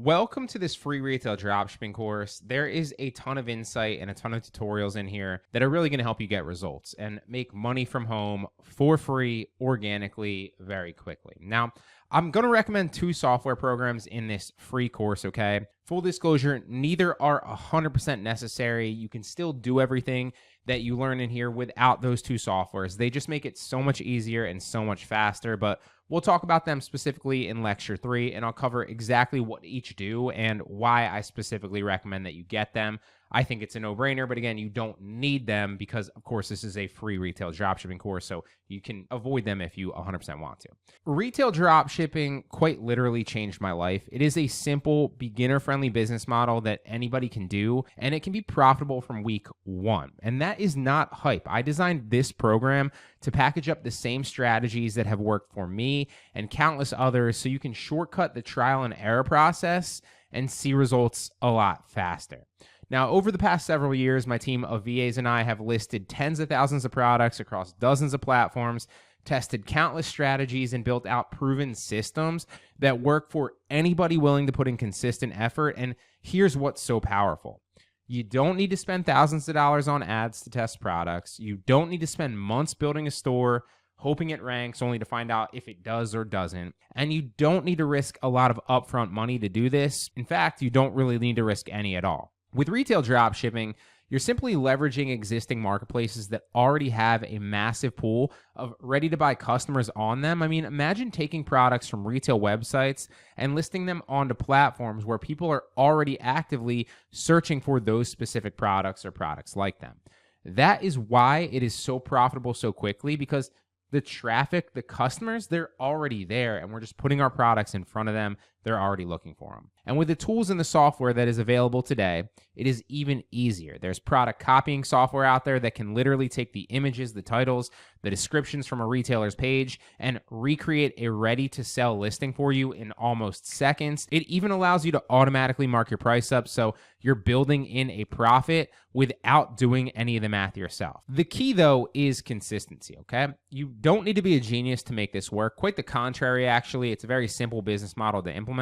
Welcome to this free retail dropshipping course. There is a ton of insight and a ton of tutorials in here that are really going to help you get results and make money from home for free, organically, very quickly. Now, I'm going to recommend two software programs in this free course, okay? Full disclosure, neither are 100% necessary. You can still do everything that you learn in here without those two softwares. They just make it so much easier and so much faster, but we'll talk about them specifically in Lecture 3, and I'll cover exactly what each do and why I specifically recommend that you get them. I think it's a no-brainer, but again, you don't need them because, of course, this is a free retail dropshipping course, so you can avoid them if you 100% want to. Retail dropshipping quite literally changed my life. It is a simple, beginner-friendly business model that anybody can do, and it can be profitable from week one. And that is not hype. I designed this program to package up the same strategies that have worked for me and countless others so you can shortcut the trial and error process and see results a lot faster. Now, over the past several years, my team of VAs and I have listed tens of thousands of products across dozens of platforms, tested countless strategies, and built out proven systems that work for anybody willing to put in consistent effort. And here's what's so powerful. You don't need to spend thousands of dollars on ads to test products. You don't need to spend months building a store, hoping it ranks only to find out if it does or doesn't. And you don't need to risk a lot of upfront money to do this. In fact, you don't really need to risk any at all. With retail dropshipping, you're simply leveraging existing marketplaces that already have a massive pool of ready-to-buy customers on them. I mean, imagine taking products from retail websites and listing them onto platforms where people are already actively searching for those specific products or products like them. That is why it is so profitable so quickly, because the traffic, the customers, they're already there, and we're just putting our products in front of them. They're already looking for them. And with the tools and the software that is available today, it is even easier. There's product copying software out there that can literally take the images, the titles, the descriptions from a retailer's page and recreate a ready-to-sell listing for you in almost seconds. It even allows you to automatically mark your price up so you're building in a profit without doing any of the math yourself. The key, though, is consistency, okay? You don't need to be a genius to make this work. Quite the contrary, actually. It's a very simple business model to implement.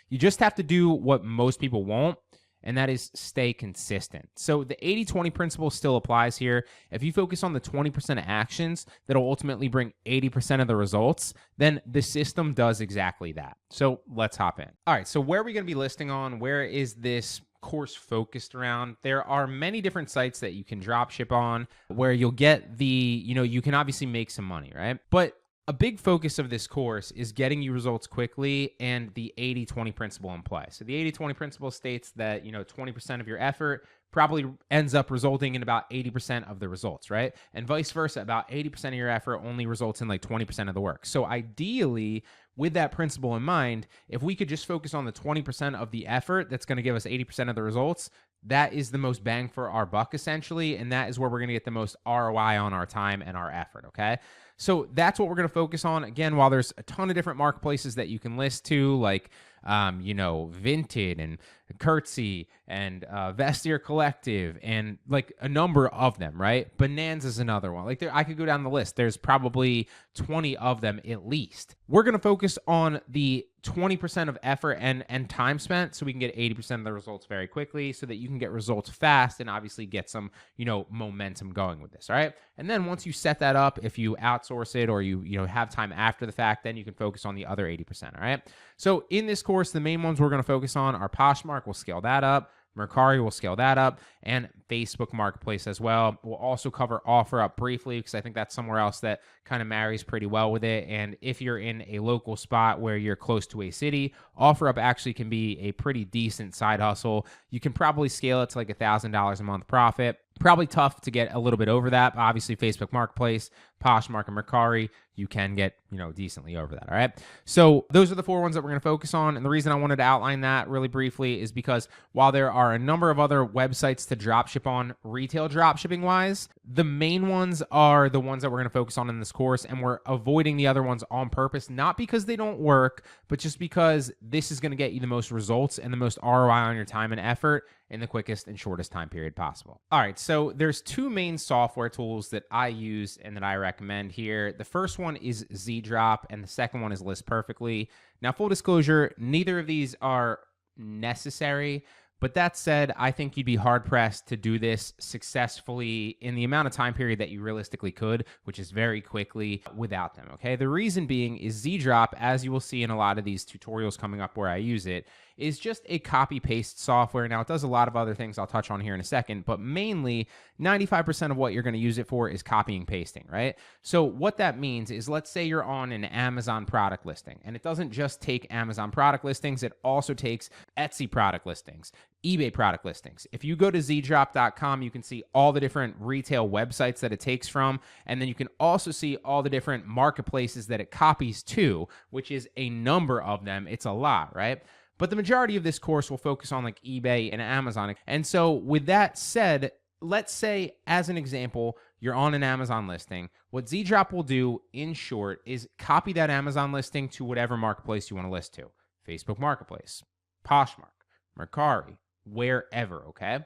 You just have to do what most people won't, and that is stay consistent. So the 80-20 principle still applies here. If you focus on the 20% of actions that'll ultimately bring 80% of the results, then the system does exactly that. So let's hop in. All right, so where are we going to be listing on? Where is this course focused around? There are many different sites that you can drop ship on where you'll get you can obviously make some money, right? But a big focus of this course is getting you results quickly and the 80-20 principle in play. So the 80-20 principle states that, 20% of your effort probably ends up resulting in about 80% of the results, right? And vice versa, about 80% of your effort only results in like 20% of the work. So ideally, with that principle in mind, if we could just focus on the 20% of the effort that's going to give us 80% of the results, that is the most bang for our buck, essentially, and that is where we're going to get the most ROI on our time and our effort, okay? So that's what we're going to focus on. Again, while there's a ton of different marketplaces that you can list to, like, Vinted and Curtsy and Vestiaire Collective and like a number of them, right? Bonanza is another one. Like I could go down the list. There's probably 20 of them at least. We're going to focus on the 20% of effort and time spent so we can get 80% of the results very quickly so that you can get results fast and obviously get some, momentum going with this, all right? And then once you set that up, if you outsource it or you have time after the fact, then you can focus on the other 80%, all right? So in this course, the main ones we're going to focus on are Poshmark. We'll scale that up. Mercari will scale that up, and Facebook Marketplace as well. We'll also cover Offerup briefly because I think that's somewhere else that kind of marries pretty well with it. And if you're in a local spot where you're close to a city, Offerup actually can be a pretty decent side hustle. You can probably scale it to like $1,000 a month profit. Probably tough to get a little bit over that. But obviously, Facebook Marketplace, Poshmark, and Mercari, you can get, decently over that, all right? So those are the four ones that we're going to focus on. And the reason I wanted to outline that really briefly is because while there are a number of other websites to dropship on retail dropshipping-wise, the main ones are the ones that we're going to focus on in this course, and we're avoiding the other ones on purpose, not because they don't work, but just because this is going to get you the most results and the most ROI on your time and effort in the quickest and shortest time period possible. All right, so there's two main software tools that I use and that I recommend here. The first one is Zeedrop, and the second one is List Perfectly. Now, full disclosure, neither of these are necessary. But that said, I think you'd be hard pressed to do this successfully in the amount of time period that you realistically could, which is very quickly, without them. Okay. The reason being is Zeedrop, as you will see in a lot of these tutorials coming up where I use it, is just a copy paste software. Now, it does a lot of other things I'll touch on here in a second, but mainly 95% of what you're going to use it for is copying pasting, right? So what that means is, let's say you're on an Amazon product listing, and it doesn't just take Amazon product listings, it also takes Etsy product listings, eBay product listings. If you go to Zeedrop.com, you can see all the different retail websites that it takes from, and then you can also see all the different marketplaces that it copies to, which is a number of them. It's a lot, right? But the majority of this course will focus on like eBay and Amazon. And so with that said, let's say, as an example, you're on an Amazon listing. What Zeedrop will do, in short, is copy that Amazon listing to whatever marketplace you want to list to. Facebook Marketplace, Poshmark, Mercari, wherever, okay?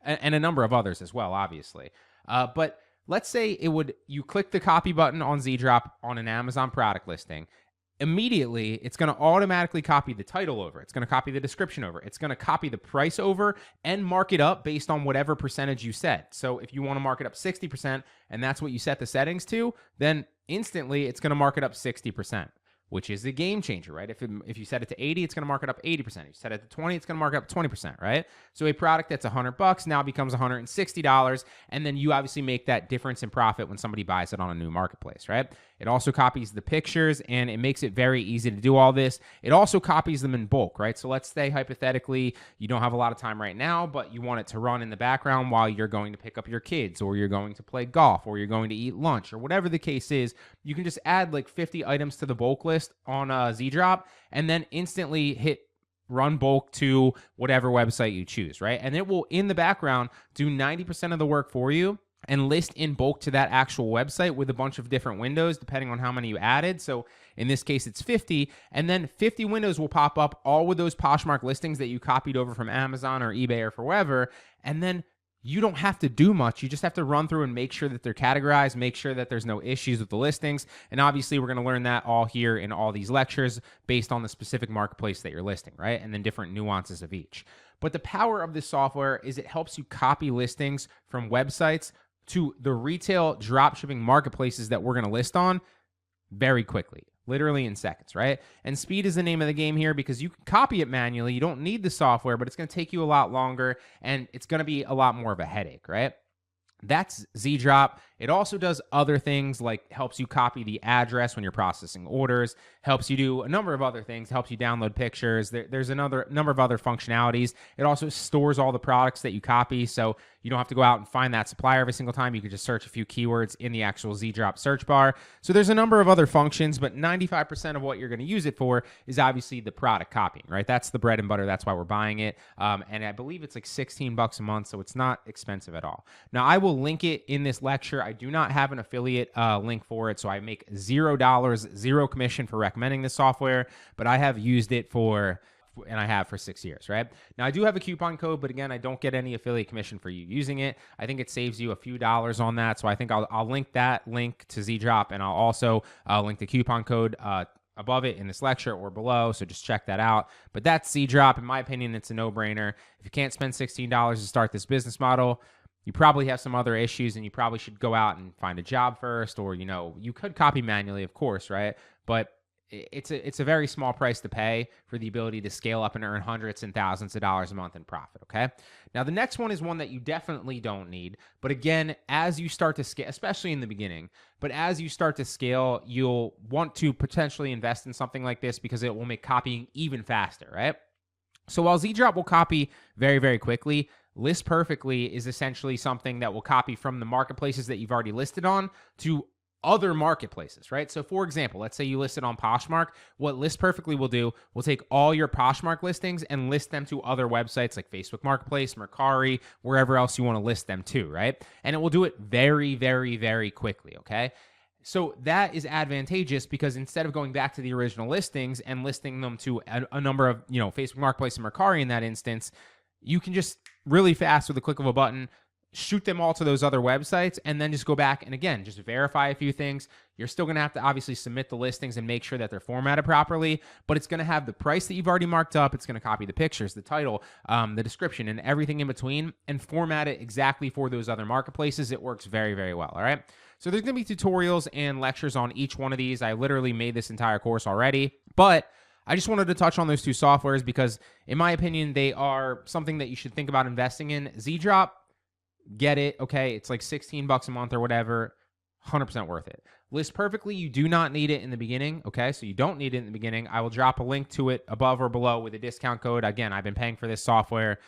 And a number of others as well, obviously. But let's say you click the copy button on Zeedrop on an Amazon product listing. Immediately, it's going to automatically copy the title over. It's going to copy the description over. It's going to copy the price over and mark it up based on whatever percentage you set. So if you want to mark it up 60% and that's what you set the settings to, then instantly it's going to mark it up 60%. Which is a game changer, right? If you set it to 80, it's going to mark it up 80%. If you set it to 20, it's going to mark it up 20%, right? So a product that's $100 now becomes $160, and then you obviously make that difference in profit when somebody buys it on a new marketplace, right? It also copies the pictures, and it makes it very easy to do all this. It also copies them in bulk, right? So let's say, hypothetically, you don't have a lot of time right now, but you want it to run in the background while you're going to pick up your kids, or you're going to play golf, or you're going to eat lunch, or whatever the case is. You can just add like 50 items to the bulk list on Zeedrop, and then instantly hit run bulk to whatever website you choose, right? And it will, in the background, do 90% of the work for you and list in bulk to that actual website with a bunch of different windows depending on how many you added. So in this case, it's 50, and then 50 windows will pop up, all with those Poshmark listings that you copied over from Amazon or eBay or wherever, and then you don't have to do much. You just have to run through and make sure that they're categorized, make sure that there's no issues with the listings. And obviously, we're going to learn that all here in all these lectures based on the specific marketplace that you're listing, right? And then different nuances of each. But the power of this software is it helps you copy listings from websites to the retail dropshipping marketplaces that we're going to list on very quickly. Literally in seconds, right? And speed is the name of the game here, because you can copy it manually. You don't need the software, but it's going to take you a lot longer, and it's going to be a lot more of a headache, right? That's Zeedrop. It also does other things, like helps you copy the address when you're processing orders, helps you do a number of other things, helps you download pictures. There's another number of other functionalities. It also stores all the products that you copy, so you don't have to go out and find that supplier every single time. You can just search a few keywords in the actual Zeedrop search bar. So there's a number of other functions, but 95% of what you're going to use it for is obviously the product copying, right? That's the bread and butter. That's why we're buying it. And I believe it's like $16 a month, so it's not expensive at all. Now, I will link it in this lecture. I do not have an affiliate link for it, so I make $0, zero commission for recommending this software, but I have used it for 6 years, right? Now, I do have a coupon code, but again, I don't get any affiliate commission for you using it. I think it saves you a few dollars on that, so I think I'll link that link to Zeedrop, and I'll also link the coupon code above it in this lecture or below, so just check that out. But that's Zeedrop. In my opinion, it's a no-brainer. If you can't spend $16 to start this business model, you probably have some other issues, and you probably should go out and find a job first, or, you could copy manually, of course, right? But it's a very small price to pay for the ability to scale up and earn hundreds and thousands of dollars a month in profit, okay? Now, the next one is one that you definitely don't need. But again, as you start to scale, especially in the beginning, but as you start to scale, you'll want to potentially invest in something like this because it will make copying even faster, right? So while Zeedrop will copy very, very quickly, List Perfectly is essentially something that will copy from the marketplaces that you've already listed on to other marketplaces, right? So for example, let's say you listed on Poshmark. What List Perfectly will do will take all your Poshmark listings and list them to other websites like Facebook Marketplace, Mercari, wherever else you want to list them to, right? And it will do it very, very, very quickly, okay? So that is advantageous because instead of going back to the original listings and listing them to a number of, Facebook Marketplace and Mercari in that instance, you can just really fast with a click of a button shoot them all to those other websites, and then just go back and again, just verify a few things. You're still going to have to obviously submit the listings and make sure that they're formatted properly, but it's going to have the price that you've already marked up. It's going to copy the pictures, the title, the description, and everything in between, and format it exactly for those other marketplaces. It works very, very well. All right. So there's going to be tutorials and lectures on each one of these. I literally made this entire course already, but I just wanted to touch on those two softwares because in my opinion, they are something that you should think about investing in. Zeedrop, get it, okay? It's like $16 a month or whatever, 100% worth it. List Perfectly, you do not need it in the beginning, okay? So you don't need it in the beginning. I will drop a link to it above or below with a discount code. Again, I've been paying for this software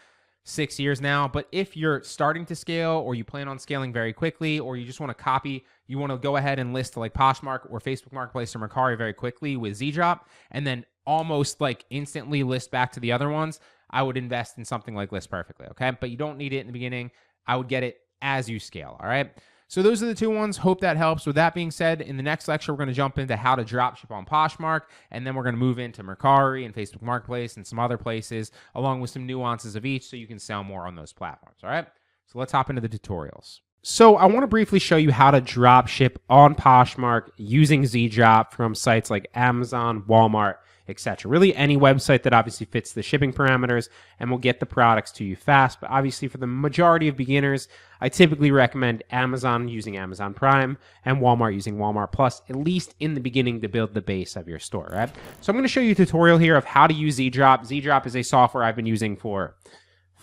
6 years now, but if you're starting to scale or you plan on scaling very quickly or you just want to copy, you want to go ahead and list to like Poshmark or Facebook Marketplace or Mercari very quickly with Zeedrop and then almost like instantly list back to the other ones, I would invest in something like List Perfectly, okay? But you don't need it in the beginning. I would get it as you scale, all right? So those are the two ones. Hope that helps. With that being said, in the next lecture, we're going to jump into how to dropship on Poshmark, and then we're going to move into Mercari and Facebook Marketplace and some other places, along with some nuances of each so you can sell more on those platforms, all right? So let's hop into the tutorials. So I want to briefly show you how to dropship on Poshmark using Zeedrop from sites like Amazon, Walmart, etc. Really any website that obviously fits the shipping parameters and will get the products to you fast. But obviously for the majority of beginners, I typically recommend Amazon using Amazon Prime and Walmart using Walmart Plus, at least in the beginning to build the base of your store, right? So I'm going to show you a tutorial here of how to use Zeedrop. Zeedrop is a software I've been using for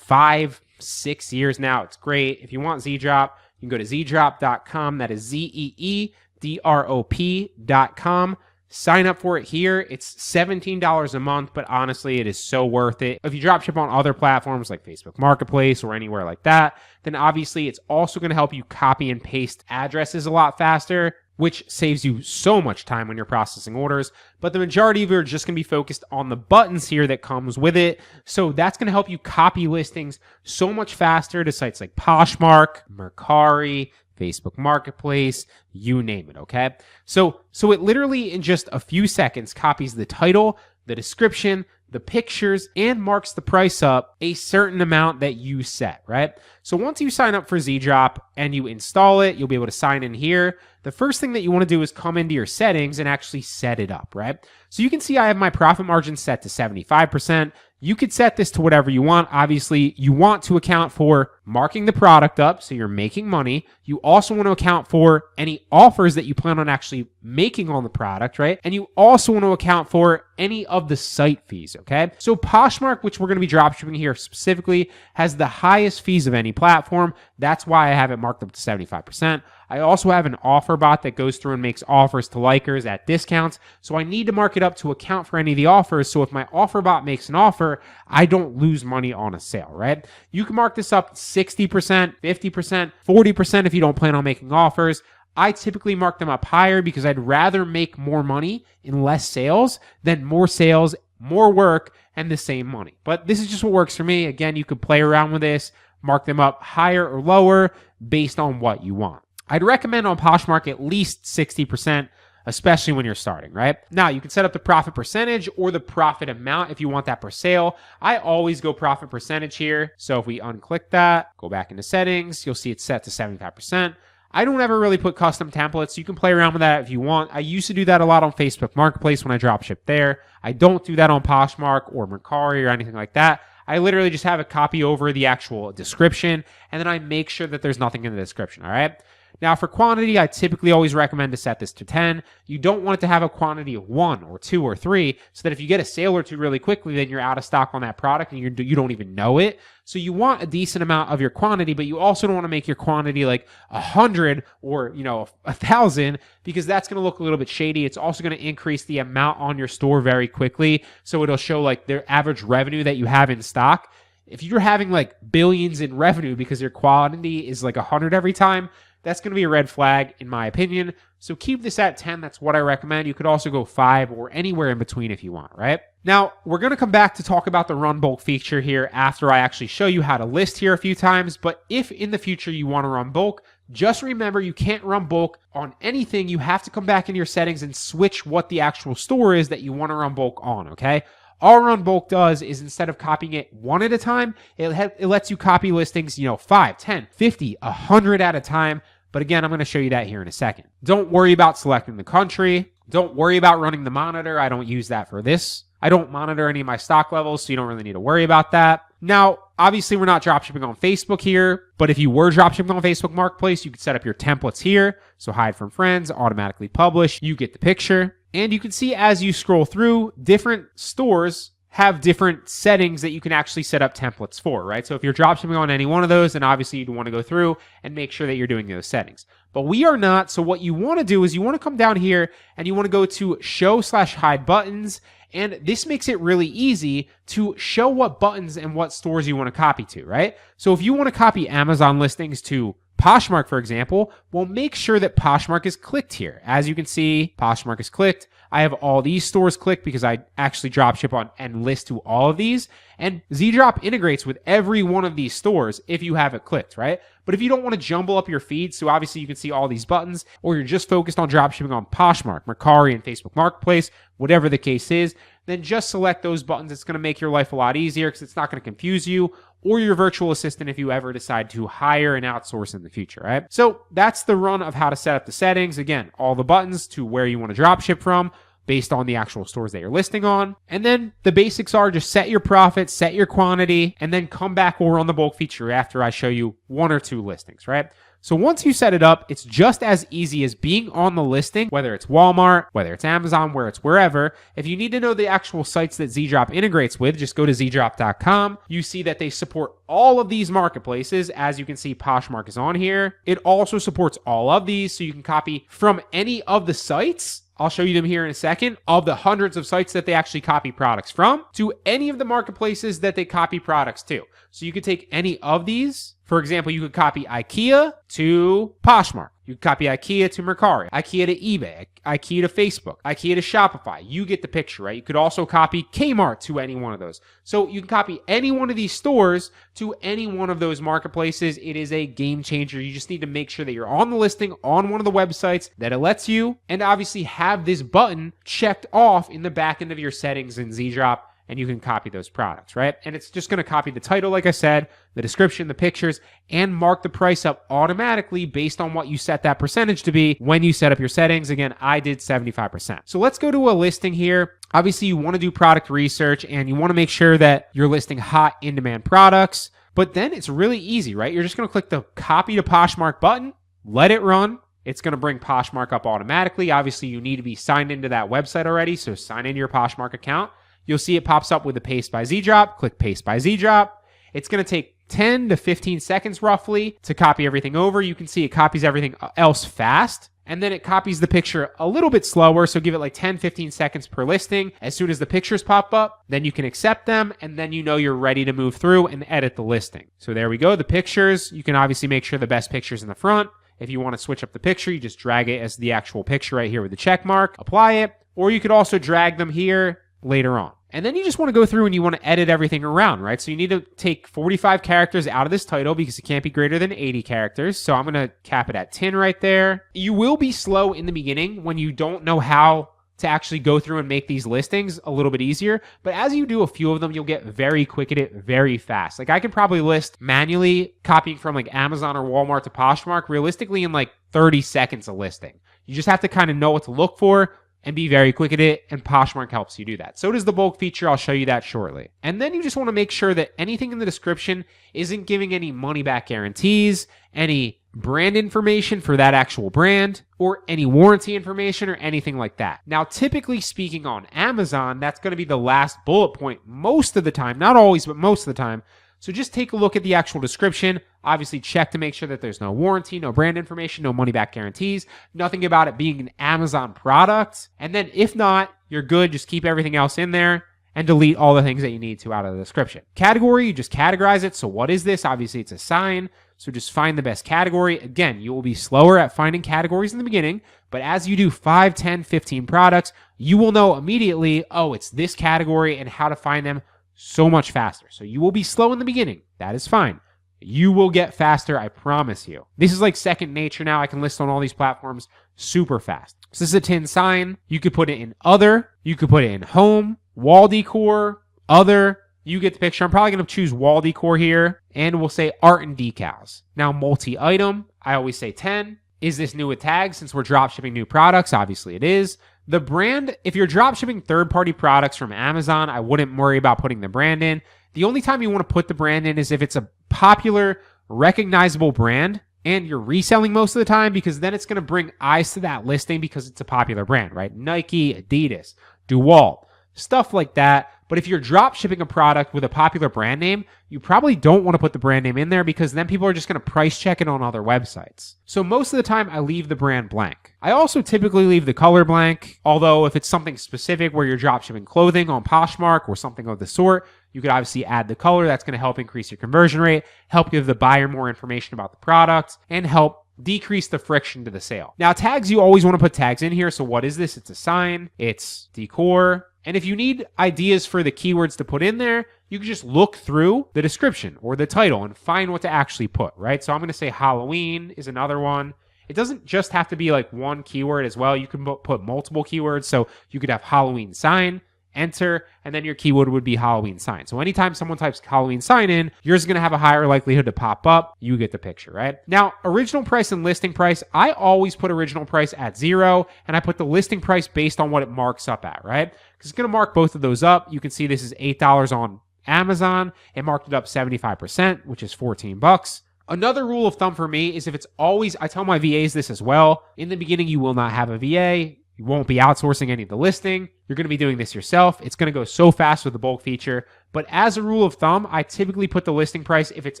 5-6 years now. It's great. If you want Zeedrop, you can go to zeedrop.com. That is ZEEDROP.com. Sign up for it here. It's $17 a month, but honestly, it is so worth it. If you dropship on other platforms like Facebook Marketplace or anywhere like that, then obviously it's also going to help you copy and paste addresses a lot faster, which saves you so much time when you're processing orders. But the majority of you are just going to be focused on the buttons here that comes with it. So that's going to help you copy listings so much faster to sites like Poshmark, Mercari, Facebook Marketplace, you name it, okay? So it literally in just a few seconds copies the title, the description, the pictures, and marks the price up a certain amount that you set, right? So once you sign up for Zeedrop and you install it, you'll be able to sign in here. The first thing that you want to do is come into your settings and actually set it up, right? So you can see I have my profit margin set to 75%. You could set this to whatever you want. Obviously, you want to account for marking the product up so you're making money. You also want to account for any offers that you plan on actually making on the product, right? And you also want to account for any of the site fees, okay? So Poshmark, which we're going to be dropshipping here specifically, has the highest fees of any platform. That's why I have it marked up to 75%. I also have an offer bot that goes through and makes offers to likers at discounts. So I need to mark it up to account for any of the offers. So if my offer bot makes an offer, I don't lose money on a sale, right? You can mark this up 60%, 50%, 40% if you don't plan on making offers. I typically mark them up higher because I'd rather make more money in less sales than more sales, more work, and the same money. But this is just what works for me. Again, you could play around with this, mark them up higher or lower based on what you want. I'd recommend on Poshmark at least 60%, especially when you're starting, right? Now, you can set up the profit percentage or the profit amount if you want that per sale. I always go profit percentage here. So if we unclick that, go back into settings, you'll see it's set to 75%. I don't ever really put custom templates. You can play around with that if you want. I used to do that a lot on Facebook Marketplace when I dropship there. I don't do that on Poshmark or Mercari or anything like that. I literally just have a copy over the actual description, and then I make sure that there's nothing in the description, all right? Now, for quantity, I typically always recommend to set this to 10. You don't want it to have a quantity of 1 or 2 or 3 so that if you get a sale or two really quickly, then you're out of stock on that product and you don't even know it. So you want a decent amount of your quantity, but you also don't want to make your quantity like 100 or 1,000 because that's going to look a little bit shady. It's also going to increase the amount on your store very quickly. So it'll show like their average revenue that you have in stock. If you're having like billions in revenue because your quantity is like 100 every time, that's going to be a red flag in my opinion. So keep this at 10. That's what I recommend. You could also go 5 or anywhere in between if you want, right? Now, we're going to come back to talk about the run bulk feature here after I actually show you how to list here a few times. But if in the future you want to run bulk, just remember you can't run bulk on anything. You have to come back into your settings and switch what the actual store is that you want to run bulk on, okay? All Run Bulk does is instead of copying it one at a time, it lets you copy listings, 5, 10, 50, 100 at a time. But again, I'm going to show you that here in a second. Don't worry about selecting the country. Don't worry about running the monitor. I don't use that for this. I don't monitor any of my stock levels, so you don't really need to worry about that. Now, obviously, we're not dropshipping on Facebook here, but if you were dropshipping on Facebook Marketplace, you could set up your templates here. So hide from friends, automatically publish. You get the picture. And you can see as you scroll through, different stores have different settings that you can actually set up templates for, right? So if you're dropshipping on any one of those, then obviously you'd want to go through and make sure that you're doing those settings. But we are not. So what you want to do is you want to come down here and you want to go to show/hide buttons. And this makes it really easy to show what buttons and what stores you want to copy to, right? So if you want to copy Amazon listings to Poshmark, for example, well, make sure that Poshmark is clicked here. As you can see, Poshmark is clicked. I have all these stores clicked because I actually dropship on and list to all of these. And Zeedrop integrates with every one of these stores if you have it clicked, right? But if you don't want to jumble up your feed, so obviously you can see all these buttons, or you're just focused on dropshipping on Poshmark, Mercari, and Facebook Marketplace, whatever the case is, then just select those buttons. It's going to make your life a lot easier because it's not going to confuse you or your virtual assistant if you ever decide to hire and outsource in the future, right? So that's the run of how to set up the settings. Again, all the buttons to where you want to dropship from based on the actual stores that you're listing on. And then the basics are just set your profit, set your quantity, and then come back over on the bulk feature after I show you one or two listings, right? So once you set it up, it's just as easy as being on the listing, whether it's Walmart, whether it's Amazon, where it's wherever. If you need to know the actual sites that Zeedrop integrates with, just go to zeedrop.com. You see that they support all of these marketplaces. As you can see, Poshmark is on here. It also supports all of these, so you can copy from any of the sites. I'll show you them here in a second, of the hundreds of sites that they actually copy products from to any of the marketplaces that they copy products to. So you could take any of these. For example, you could copy IKEA to Poshmark. You could copy IKEA to Mercari, IKEA to eBay, IKEA to Facebook, IKEA to Shopify. You get the picture, right? You could also copy Kmart to any one of those. So you can copy any one of these stores to any one of those marketplaces. It is a game changer. You just need to make sure that you're on the listing on one of the websites that it lets you, and obviously have this button checked off in the back end of your settings in Zeedrop, and you can copy those products, right? And it's just going to copy the title, like I said, the description, the pictures, and mark the price up automatically based on what you set that percentage to be when you set up your settings. Again, I did 75%. So let's go to a listing here. Obviously, you want to do product research, and you want to make sure that you're listing hot in-demand products. But then it's really easy, right? You're just going to click the copy to Poshmark button, let it run. It's going to bring Poshmark up automatically. Obviously, you need to be signed into that website already, so sign into your Poshmark account. You'll see it pops up with the Paste by Zeedrop. Click Paste by Zeedrop. It's going to take 10 to 15 seconds roughly to copy everything over. You can see it copies everything else fast, and then it copies the picture a little bit slower, so give it like 10, 15 seconds per listing. As soon as the pictures pop up, then you can accept them, and then you know you're ready to move through and edit the listing. So there we go, the pictures. You can obviously make sure the best picture's in the front. If you want to switch up the picture, you just drag it as the actual picture right here with the check mark, apply it, or you could also drag them here later on. And then you just want to go through and you want to edit everything around, right? So you need to take 45 characters out of this title because it can't be greater than 80 characters. So I'm going to cap it at 10 right there. You will be slow in the beginning when you don't know how to actually go through and make these listings a little bit easier. But as you do a few of them, you'll get very quick at it very fast. Like I can probably list manually copying from like Amazon or Walmart to Poshmark realistically in like 30 seconds a listing. You just have to kind of know what to look for and be very quick at it, and Poshmark helps you do that. So does the bulk feature. I'll show you that shortly. And then you just want to make sure that anything in the description isn't giving any money back guarantees, any brand information for that actual brand, or any warranty information or anything like that. Now, typically speaking on Amazon, that's going to be the last bullet point most of the time, not always, but most of the time. So just take a look at the actual description. Obviously, check to make sure that there's no warranty, no brand information, no money back guarantees, nothing about it being an Amazon product. And then if not, you're good. Just keep everything else in there and delete all the things that you need to out of the description. Category, you just categorize it. So what is this? Obviously, it's a sign. So just find the best category. Again, you will be slower at finding categories in the beginning, but as you do 5, 10, 15 products, you will know immediately, oh, it's this category, and how to find them so much faster. So you will be slow in the beginning. That is fine. You will get faster, I promise you. This is like second nature now. I can list on all these platforms super fast. So this is a tin sign. You could put it in other. You could put it in home, wall decor, other, you get the picture. I'm probably going to choose wall decor here, and we'll say art and decals. Now, multi-item, I always say 10. Is this new with tags since we're dropshipping new products? Obviously it is. The brand, if you're dropshipping third-party products from Amazon, I wouldn't worry about putting the brand in. The only time you want to put the brand in is if it's a popular, recognizable brand and you're reselling most of the time, because then it's going to bring eyes to that listing because it's a popular brand, right? Nike, Adidas, DeWalt, stuff like that. But if you're drop shipping a product with a popular brand name, you probably don't want to put the brand name in there because then people are just going to price check it on other websites. So most of the time I leave the brand blank. I also typically leave the color blank, although if it's something specific where you're drop shipping clothing on Poshmark or something of the sort, you could obviously add the color. That's going to help increase your conversion rate, help give the buyer more information about the product, and help decrease the friction to the sale. Now, tags, you always want to put tags in here. So what is this? It's a sign, it's decor. And if you need ideas for the keywords to put in there, you can just look through the description or the title and find what to actually put, right? So I'm going to say Halloween is another one. It doesn't just have to be like one keyword as well. You can put multiple keywords. So you could have Halloween sign, enter, and then your keyword would be Halloween sign. So anytime someone types Halloween sign in, yours is going to have a higher likelihood to pop up. You get the picture, right? Now, original price and listing price, I always put original price at 0, and I put the listing price based on what it marks up at, right? Because it's going to mark both of those up. You can see this is $8 on Amazon. It marked it up 75%, which is $14. Another rule of thumb for me is if it's always, I tell my VAs this as well, in the beginning, you will not have a VA. You won't be outsourcing any of the listing. You're going to be doing this yourself. It's going to go so fast with the bulk feature. But as a rule of thumb, I typically put the listing price if it's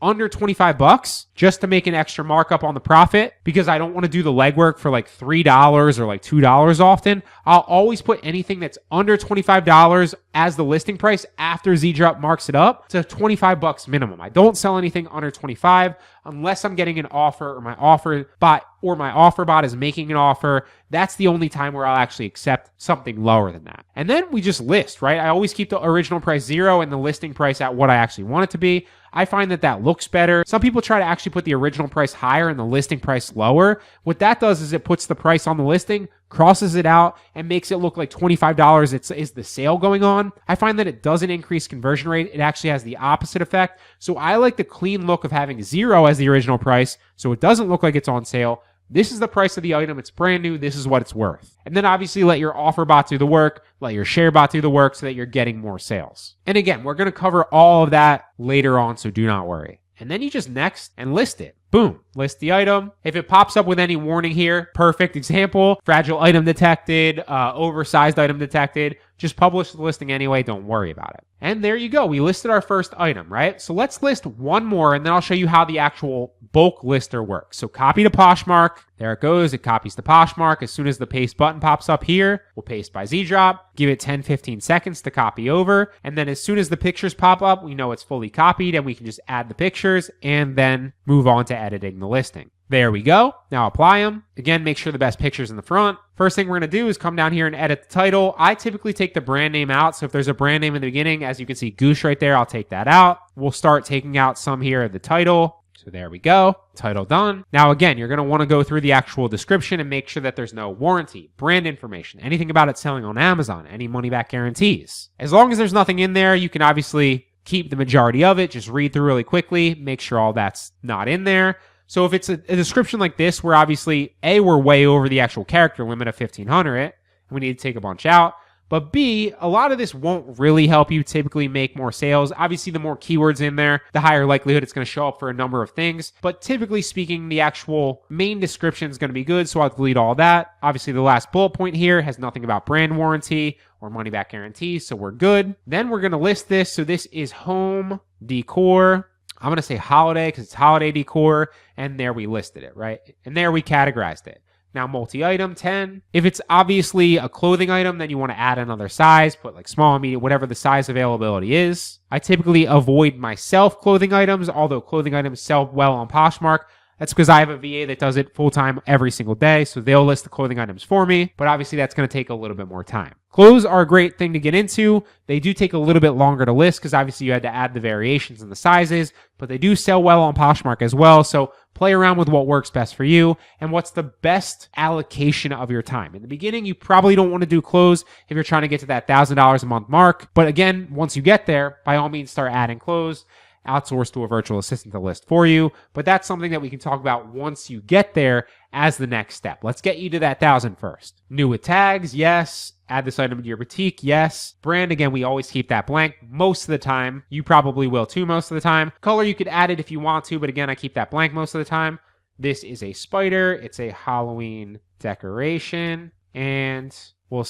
under $25 just to make an extra markup on the profit, because I don't want to do the legwork for like $3 or like $2 often. I'll always put anything that's under $25 as the listing price after Zeedrop marks it up to $25 minimum. I don't sell anything under $25 unless I'm getting an offer or my offer bot is making an offer. That's the only time where I'll actually accept something lower than that. And then we just list, right? I always keep the original price 0 and the listing price at what I actually want it to be. I find that that looks better. Some people try to actually put the original price higher and the listing price lower. What that does is it puts the price on the listing, crosses it out, and makes it look like $25 is the sale going on. I find that it doesn't increase conversion rate. It actually has the opposite effect. So I like the clean look of having 0 as the original price, so it doesn't look like it's on sale. This is the price of the item. It's brand new. This is what it's worth. And then obviously let your offer bot do the work, let your share bot do the work so that you're getting more sales. And again, we're going to cover all of that later on, so do not worry. And then you just next and list it. Boom, list the item. If it pops up with any warning here, perfect example, fragile item detected, oversized item detected, just publish the listing anyway, don't worry about it. And there you go, we listed our first item, right? So let's list one more and then I'll show you how the actual bulk lister works. So copy to Poshmark, there it goes, it copies to Poshmark. As soon as the paste button pops up here, we'll paste by Zeedrop, give it 10-15 seconds to copy over, and then as soon as the pictures pop up, we know it's fully copied and we can just add the pictures and then move on to editing the listing. There we go. Now apply them. Again, make sure the best picture's in the front. First thing we're going to do is come down here and edit the title. I typically take the brand name out. So if there's a brand name in the beginning, as you can see Goose right there, I'll take that out. We'll start taking out some here at the title. So there we go. Title done. Now again, you're going to want to go through the actual description and make sure that there's no warranty, brand information, anything about it selling on Amazon, any money back guarantees. As long as there's nothing in there, you can obviously keep the majority of it. Just read through really quickly. Make sure all that's not in there. So if it's a description like this, where obviously A, we're way over the actual character limit of 1,500, and we need to take a bunch out. But B, a lot of this won't really help you typically make more sales. Obviously, the more keywords in there, the higher likelihood it's going to show up for a number of things. But typically speaking, the actual main description is going to be good, so I'll delete all that. Obviously, the last bullet point here has nothing about brand warranty or money back guarantee, so we're good. Then we're going to list this. So this is home decor. I'm going to say holiday because it's holiday decor, and there we listed it, right? And there we categorized it. Now, multi-item, 10. If it's obviously a clothing item, then you want to add another size, put like small, medium, whatever the size availability is. I typically avoid myself clothing items, although clothing items sell well on Poshmark. That's because I have a VA that does it full-time every single day, so they'll list the clothing items for me, but obviously that's going to take a little bit more time. Clothes are a great thing to get into. They do take a little bit longer to list because obviously you had to add the variations and the sizes, but they do sell well on Poshmark as well. So play around with what works best for you and what's the best allocation of your time. In the beginning, you probably don't want to do clothes if you're trying to get to that $1,000 a month mark. But again, once you get there, by all means, start adding clothes. Outsource to a virtual assistant to list for you. But that's something that we can talk about once you get there as the next step. Let's get you to that 1,000 first. New with tags, yes. Add this item to your boutique, yes. Brand, again, we always keep that blank most of the time. You probably will too most of the time. Color, you could add it if you want to, but again, I keep that blank most of the time. This is a spider. It's a Halloween decoration. And we'll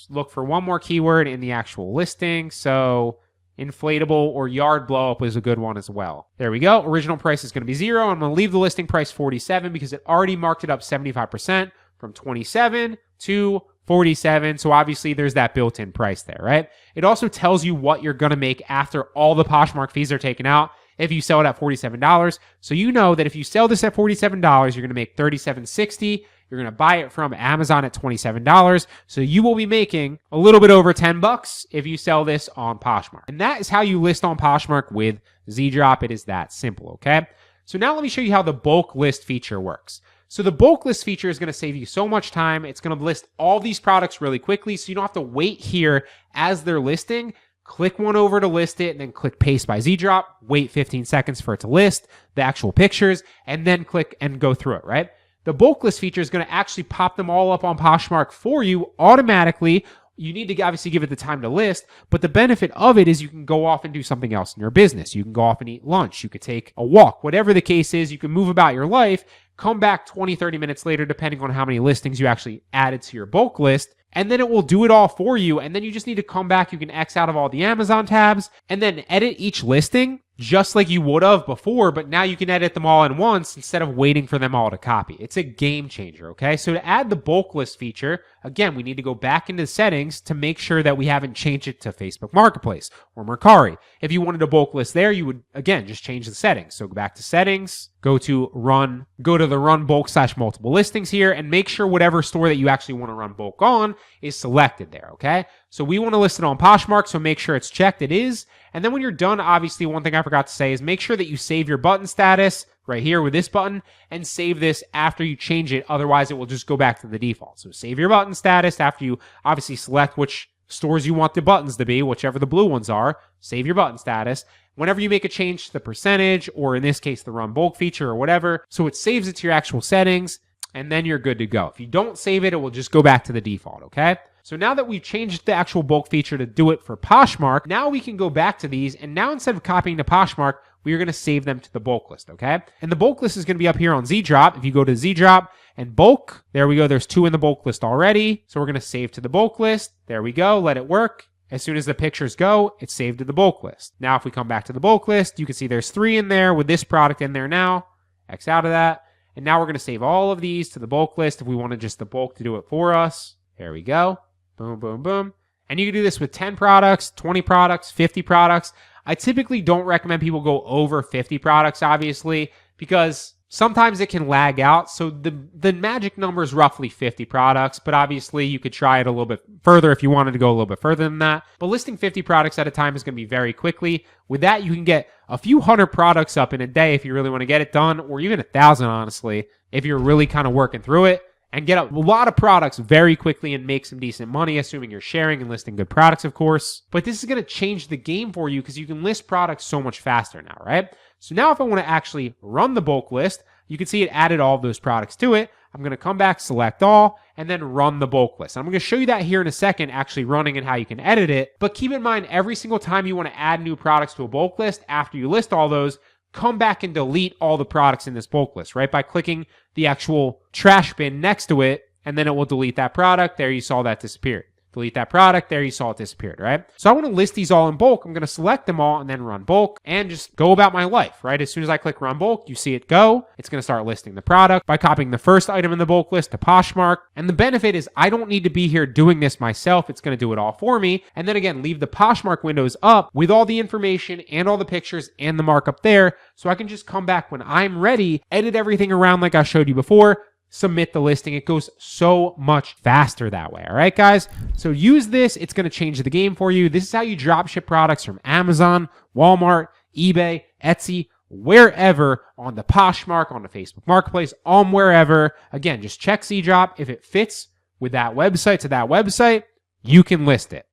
look for one more keyword in the actual listing. So inflatable or yard blow up is a good one as well. There we go. Original price is going to be 0. I'm going to leave the listing price 47 because it already marked it up 75% from 27 to 47. So obviously there's that built-in price there, right? It also tells you what you're going to make after all the Poshmark fees are taken out if you sell it at $47. So you know that if you sell this at $47, you're going to make $37.60. You're going to buy it from Amazon at $27. So you will be making a little bit over $10 if you sell this on Poshmark. And that is how you list on Poshmark with Zeedrop. It is that simple, okay? So now let me show you how the bulk list feature works. So the bulk list feature is going to save you so much time. It's going to list all these products really quickly, so you don't have to wait here as they're listing. Click one over to list it, and then click Paste by Zeedrop. Wait 15 seconds for it to list the actual pictures, and then click and go through it, right? The bulk list feature is going to actually pop them all up on Poshmark for you automatically. You need to obviously give it the time to list, but the benefit of it is you can go off and do something else in your business. You can go off and eat lunch. You could take a walk. Whatever the case is, you can move about your life, come back 20, 30 minutes later, depending on how many listings you actually added to your bulk list, and then it will do it all for you. And then you just need to come back. You can X out of all the Amazon tabs and then edit each listing just like you would have before, but now you can edit them all in once instead of waiting for them all to copy. It's a game changer, okay? So to add the bulk list feature, again, we need to go back into the settings to make sure that we haven't changed it to Facebook Marketplace or Mercari. If you wanted a bulk list there, you would, again, just change the settings. So go back to settings, go to the run bulk / multiple listings here, and make sure whatever store that you actually want to run bulk on is selected there, okay? So we want to list it on Poshmark, so make sure it's checked. It is. And then when you're done, obviously, one thing I forgot to say is make sure that you save your button status right here with this button and save this after you change it. Otherwise, it will just go back to the default. So save your button status after you obviously select which stores you want the buttons to be, whichever the blue ones are. Save your button status. Whenever you make a change to the percentage, or in this case, the run bulk feature or whatever, so it saves it to your actual settings, and then you're good to go. If you don't save it, it will just go back to the default, okay? So now that we've changed the actual bulk feature to do it for Poshmark, now we can go back to these, and now instead of copying to Poshmark, we are going to save them to the bulk list, okay? And the bulk list is going to be up here on Zeedrop. If you go to Zeedrop and bulk, there we go. There's 2 in the bulk list already. So we're going to save to the bulk list. There we go. Let it work. As soon as the pictures go, it's saved to the bulk list. Now, if we come back to the bulk list, you can see there's 3 in there with this product in there now. X out of that. And now we're going to save all of these to the bulk list if we wanted just the bulk to do it for us. There we go. Boom, boom, boom. And you can do this with 10 products, 20 products, 50 products. I typically don't recommend people go over 50 products, obviously, because sometimes it can lag out. So the magic number is roughly 50 products, but obviously you could try it a little bit further if you wanted to go a little bit further than that. But listing 50 products at a time is going to be very quickly. With that, you can get a few hundred products up in a day if you really want to get it done, or even 1,000, honestly, if you're really kind of working through it. And get a lot of products very quickly and make some decent money, assuming you're sharing and listing good products, of course. But this is going to change the game for you because you can list products so much faster now, right? So now if I want to actually run the bulk list, you can see it added all of those products to it. I'm going to come back, select all, and then run the bulk list. I'm going to show you that here in a second, actually running and how you can edit it. But keep in mind, every single time you want to add new products to a bulk list, after you list all those, come back and delete all the products in this bulk list, right? By clicking the actual trash bin next to it, and then it will delete that product. There you saw that disappeared. Delete that product. There you saw it disappeared, right? So I want to list these all in bulk. I'm going to select them all and then run bulk and just go about my life, right? As soon as I click run bulk, you see it go. It's going to start listing the product by copying the first item in the bulk list to Poshmark. And the benefit is I don't need to be here doing this myself. It's going to do it all for me. And then again, leave the Poshmark windows up with all the information and all the pictures and the markup there. So I can just come back when I'm ready, edit everything around like I showed you before, submit the listing. It goes so much faster that way. All right, guys? So use this. It's going to change the game for you. This is how you drop ship products from Amazon, Walmart, eBay, Etsy, wherever, on the Poshmark, on the Facebook Marketplace, on wherever. Again, just check Zeedrop. If it fits with that website to that website, you can list it.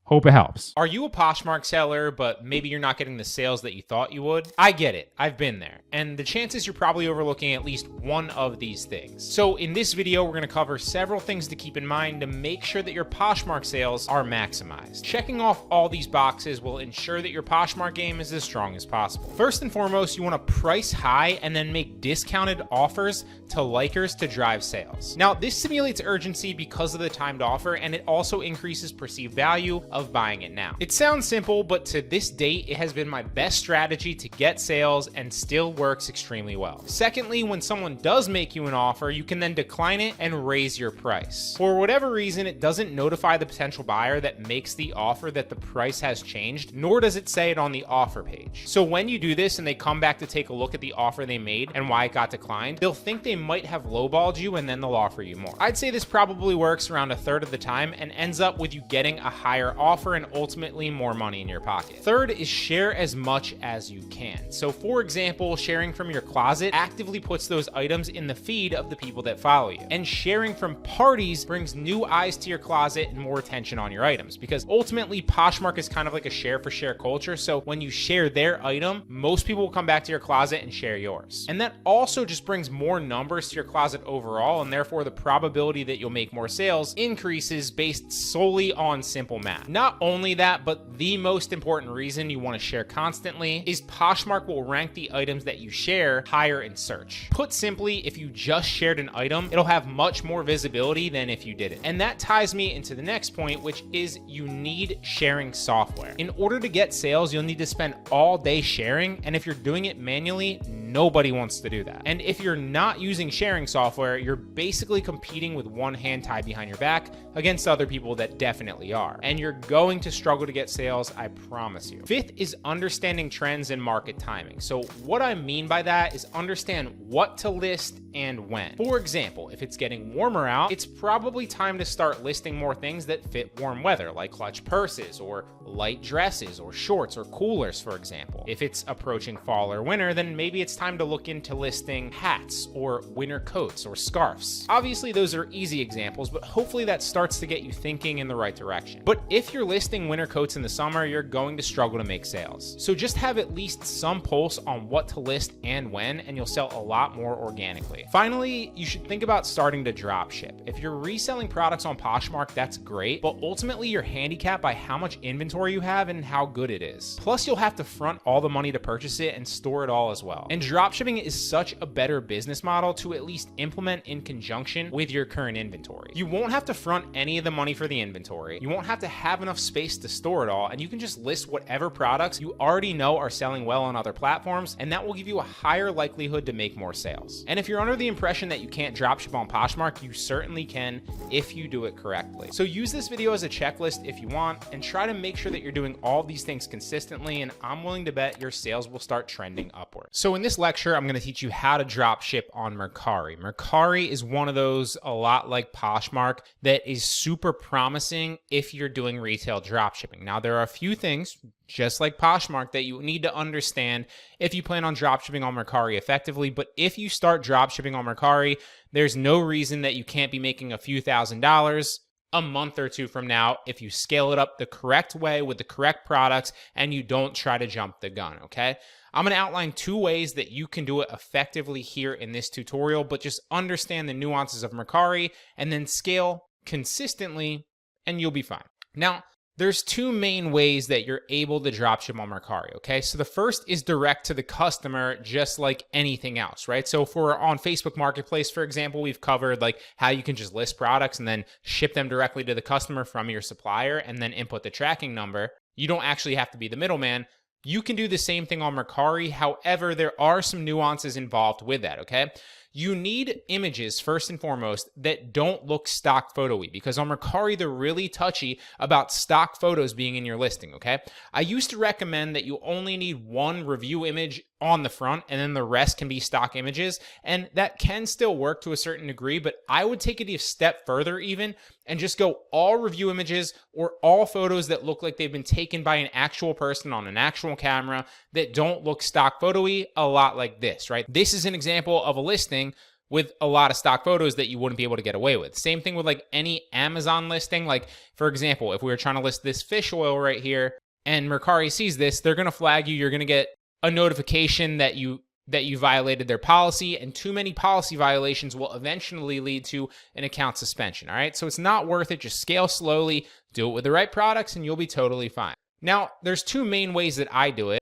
Hope it helps. Are you a Poshmark seller, but maybe you're not getting the sales that you thought you would? I get it. I've been there. And the chances you're probably overlooking at least one of these things. So in this video, we're going to cover several things to keep in mind to make sure that your Poshmark sales are maximized. Checking off all these boxes will ensure that your Poshmark game is as strong as possible. First and foremost, you want to price high and then make discounted offers to likers to drive sales. Now, this simulates urgency because of the timed offer, and it also increases perceived value of buying it now. It sounds simple, but to this date, it has been my best strategy to get sales and still works extremely well. Secondly, when someone does make you an offer, you can then decline it and raise your price. For whatever reason, it doesn't notify the potential buyer that makes the offer that the price has changed, nor does it say it on the offer page. So when you do this and they come back to take a look at the offer they made and why it got declined, they'll think they might have lowballed you and then they'll offer you more. I'd say this probably works around a third of the time and ends up with you getting a higher offer and ultimately more money in your pocket. Third is share as much as you can. So for example, sharing from your closet actively puts those items in the feed of the people that follow you. And sharing from parties brings new eyes to your closet and more attention on your items, because ultimately Poshmark is kind of like a share for share culture. So when you share their item, most people will come back to your closet and share yours. And that also just brings more numbers to your closet overall, and therefore the probability that you'll make more sales increases based solely on simple math. Not only that, but the most important reason you want to share constantly is Poshmark will rank the items that you share higher in search. Put simply, if you just shared an item, it'll have much more visibility than if you didn't. And that ties me into the next point, which is you need sharing software. In order to get sales, you'll need to spend all day sharing, and if you're doing it manually, nobody wants to do that. And if you're not using sharing software, you're basically competing with one hand tied behind your back against other people that definitely are. And you're going to struggle to get sales, I promise you. Fifth is understanding trends and market timing. So what I mean by that is understand what to list and when. For example, if it's getting warmer out, it's probably time to start listing more things that fit warm weather, like clutch purses or light dresses or shorts or coolers, for example. If it's approaching fall or winter, then maybe it's time to look into listing hats or winter coats or scarves. Obviously, those are easy examples, but hopefully that starts to get you thinking in the right direction. But if you're listing winter coats in the summer, you're going to struggle to make sales. So just have at least some pulse on what to list and when, and you'll sell a lot more organically. Finally, you should think about starting to drop ship. If you're reselling products on Poshmark, that's great, but ultimately you're handicapped by how much inventory you have and how good it is. Plus, you'll have to front all the money to purchase it and store it all as well. And dropshipping is such a better business model to at least implement in conjunction with your current inventory. You won't have to front any of the money for the inventory. You won't have to have enough space to store it all, and you can just list whatever products you already know are selling well on other platforms, and that will give you a higher likelihood to make more sales. And if you're under the impression that you can't dropship on Poshmark, you certainly can if you do it correctly. So use this video as a checklist if you want, and try to make sure that you're doing all these things consistently, and I'm willing to bet your sales will start trending upward. So in this lecture, I'm going to teach you how to dropship on Mercari. Mercari is one of those, a lot like Poshmark, that is super promising if you're doing retail dropshipping. Now, there are a few things, just like Poshmark, that you need to understand if you plan on dropshipping on Mercari effectively. But if you start dropshipping on Mercari, there's no reason that you can't be making a few $1,000s a month or two from now if you scale it up the correct way with the correct products and you don't try to jump the gun, okay? I'm going to outline 2 ways that you can do it effectively here in this tutorial, but just understand the nuances of Mercari and then scale consistently and you'll be fine. Now, there's 2 main ways that you're able to dropship on Mercari, okay? So the first is direct to the customer, just like anything else, right? So for on Facebook Marketplace, for example, we've covered like how you can just list products and then ship them directly to the customer from your supplier and then input the tracking number. You don't actually have to be the middleman. You can do the same thing on Mercari. However, there are some nuances involved with that, okay? You need images first and foremost that don't look stock photo-y, because on Mercari, they're really touchy about stock photos being in your listing, okay? I used to recommend that you only need one review image on the front and then the rest can be stock images, and that can still work to a certain degree, but I would take it a step further even and just go all review images or all photos that look like they've been taken by an actual person on an actual camera that don't look stock photo-y, a lot like this, right? This is an example of a listing with a lot of stock photos that you wouldn't be able to get away with. Same thing with like any Amazon listing. Like for example, if we were trying to list this fish oil right here and Mercari sees this, they're gonna flag you. You're gonna get a notification that you violated their policy, and too many policy violations will eventually lead to an account suspension, all right? So it's not worth it. Just scale slowly, do it with the right products, and you'll be totally fine. Now, there's two main ways that I do it.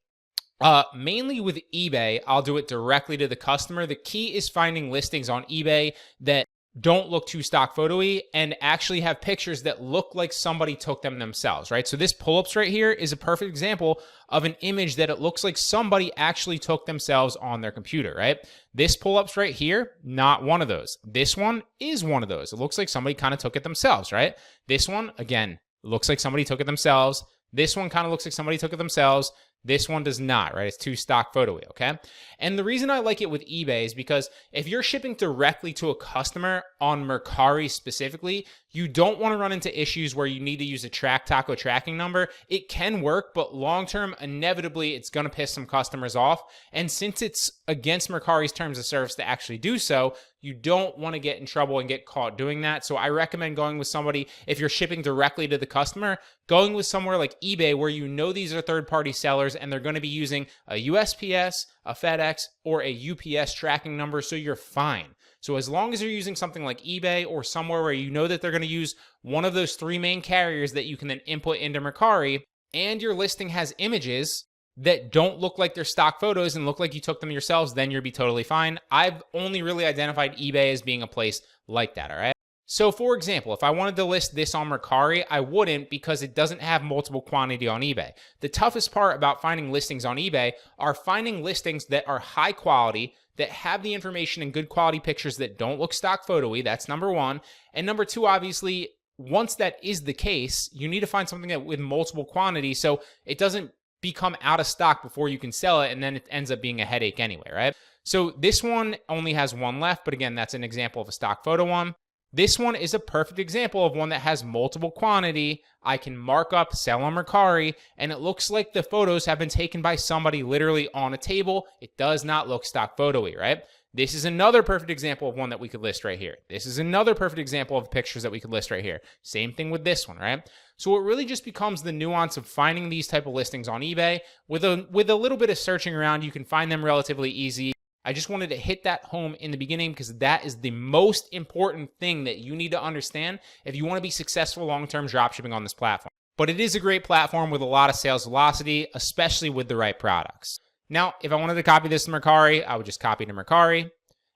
Mainly with eBay, I'll do it directly to the customer. The key is finding listings on eBay that don't look too stock photo-y and actually have pictures that look like somebody took them themselves, right? So this pull-ups right here is a perfect example of an image that it looks like somebody actually took themselves on their computer, right? This pull-ups right here, not one of those. This one is one of those. It looks like somebody kind of took it themselves, right? This one, again, looks like somebody took it themselves. This one kind of looks like somebody took it themselves. This one does not, right? It's too stock photo-y, okay? And the reason I like it with eBay is because if you're shipping directly to a customer on Mercari specifically, you don't want to run into issues where you need to use a taco tracking number. It can work, but long-term, inevitably, it's going to piss some customers off. And since it's against Mercari's terms of service to actually do so, you don't want to get in trouble and get caught doing that. So I recommend going with somebody, if you're shipping directly to the customer, going with somewhere like eBay where you know these are third-party sellers and they're going to be using a USPS, a FedEx, or a UPS tracking number, so you're fine. So as long as you're using something like eBay or somewhere where you know that they're going to use one of those three main carriers that you can then input into Mercari, and your listing has images that don't look like they're stock photos and look like you took them yourselves, then you'll be totally fine. I've only really identified eBay as being a place like that, all right? So for example, if I wanted to list this on Mercari, I wouldn't, because it doesn't have multiple quantity on eBay. The toughest part about finding listings on eBay are finding listings that are high quality, that have the information and good quality pictures that don't look stock photo-y. That's number one. And number two, obviously, once that is the case, you need to find something that with multiple quantity so it doesn't become out of stock before you can sell it, and then it ends up being a headache anyway, right? So this one only has one left, but again, that's an example of a stock photo one. This one is a perfect example of one that has multiple quantity. I can mark up, sell on Mercari, and it looks like the photos have been taken by somebody literally on a table. It does not look stock photo-y, right? This is another perfect example of one that we could list right here. This is another perfect example of pictures that we could list right here. Same thing with this one, right? So it really just becomes the nuance of finding these type of listings on eBay. With a little bit of searching around, you can find them relatively easy. I just wanted to hit that home in the beginning because that is the most important thing that you need to understand if you want to be successful long-term dropshipping on this platform. But it is a great platform with a lot of sales velocity, especially with the right products. Now, if I wanted to copy this to Mercari, I would just copy to Mercari.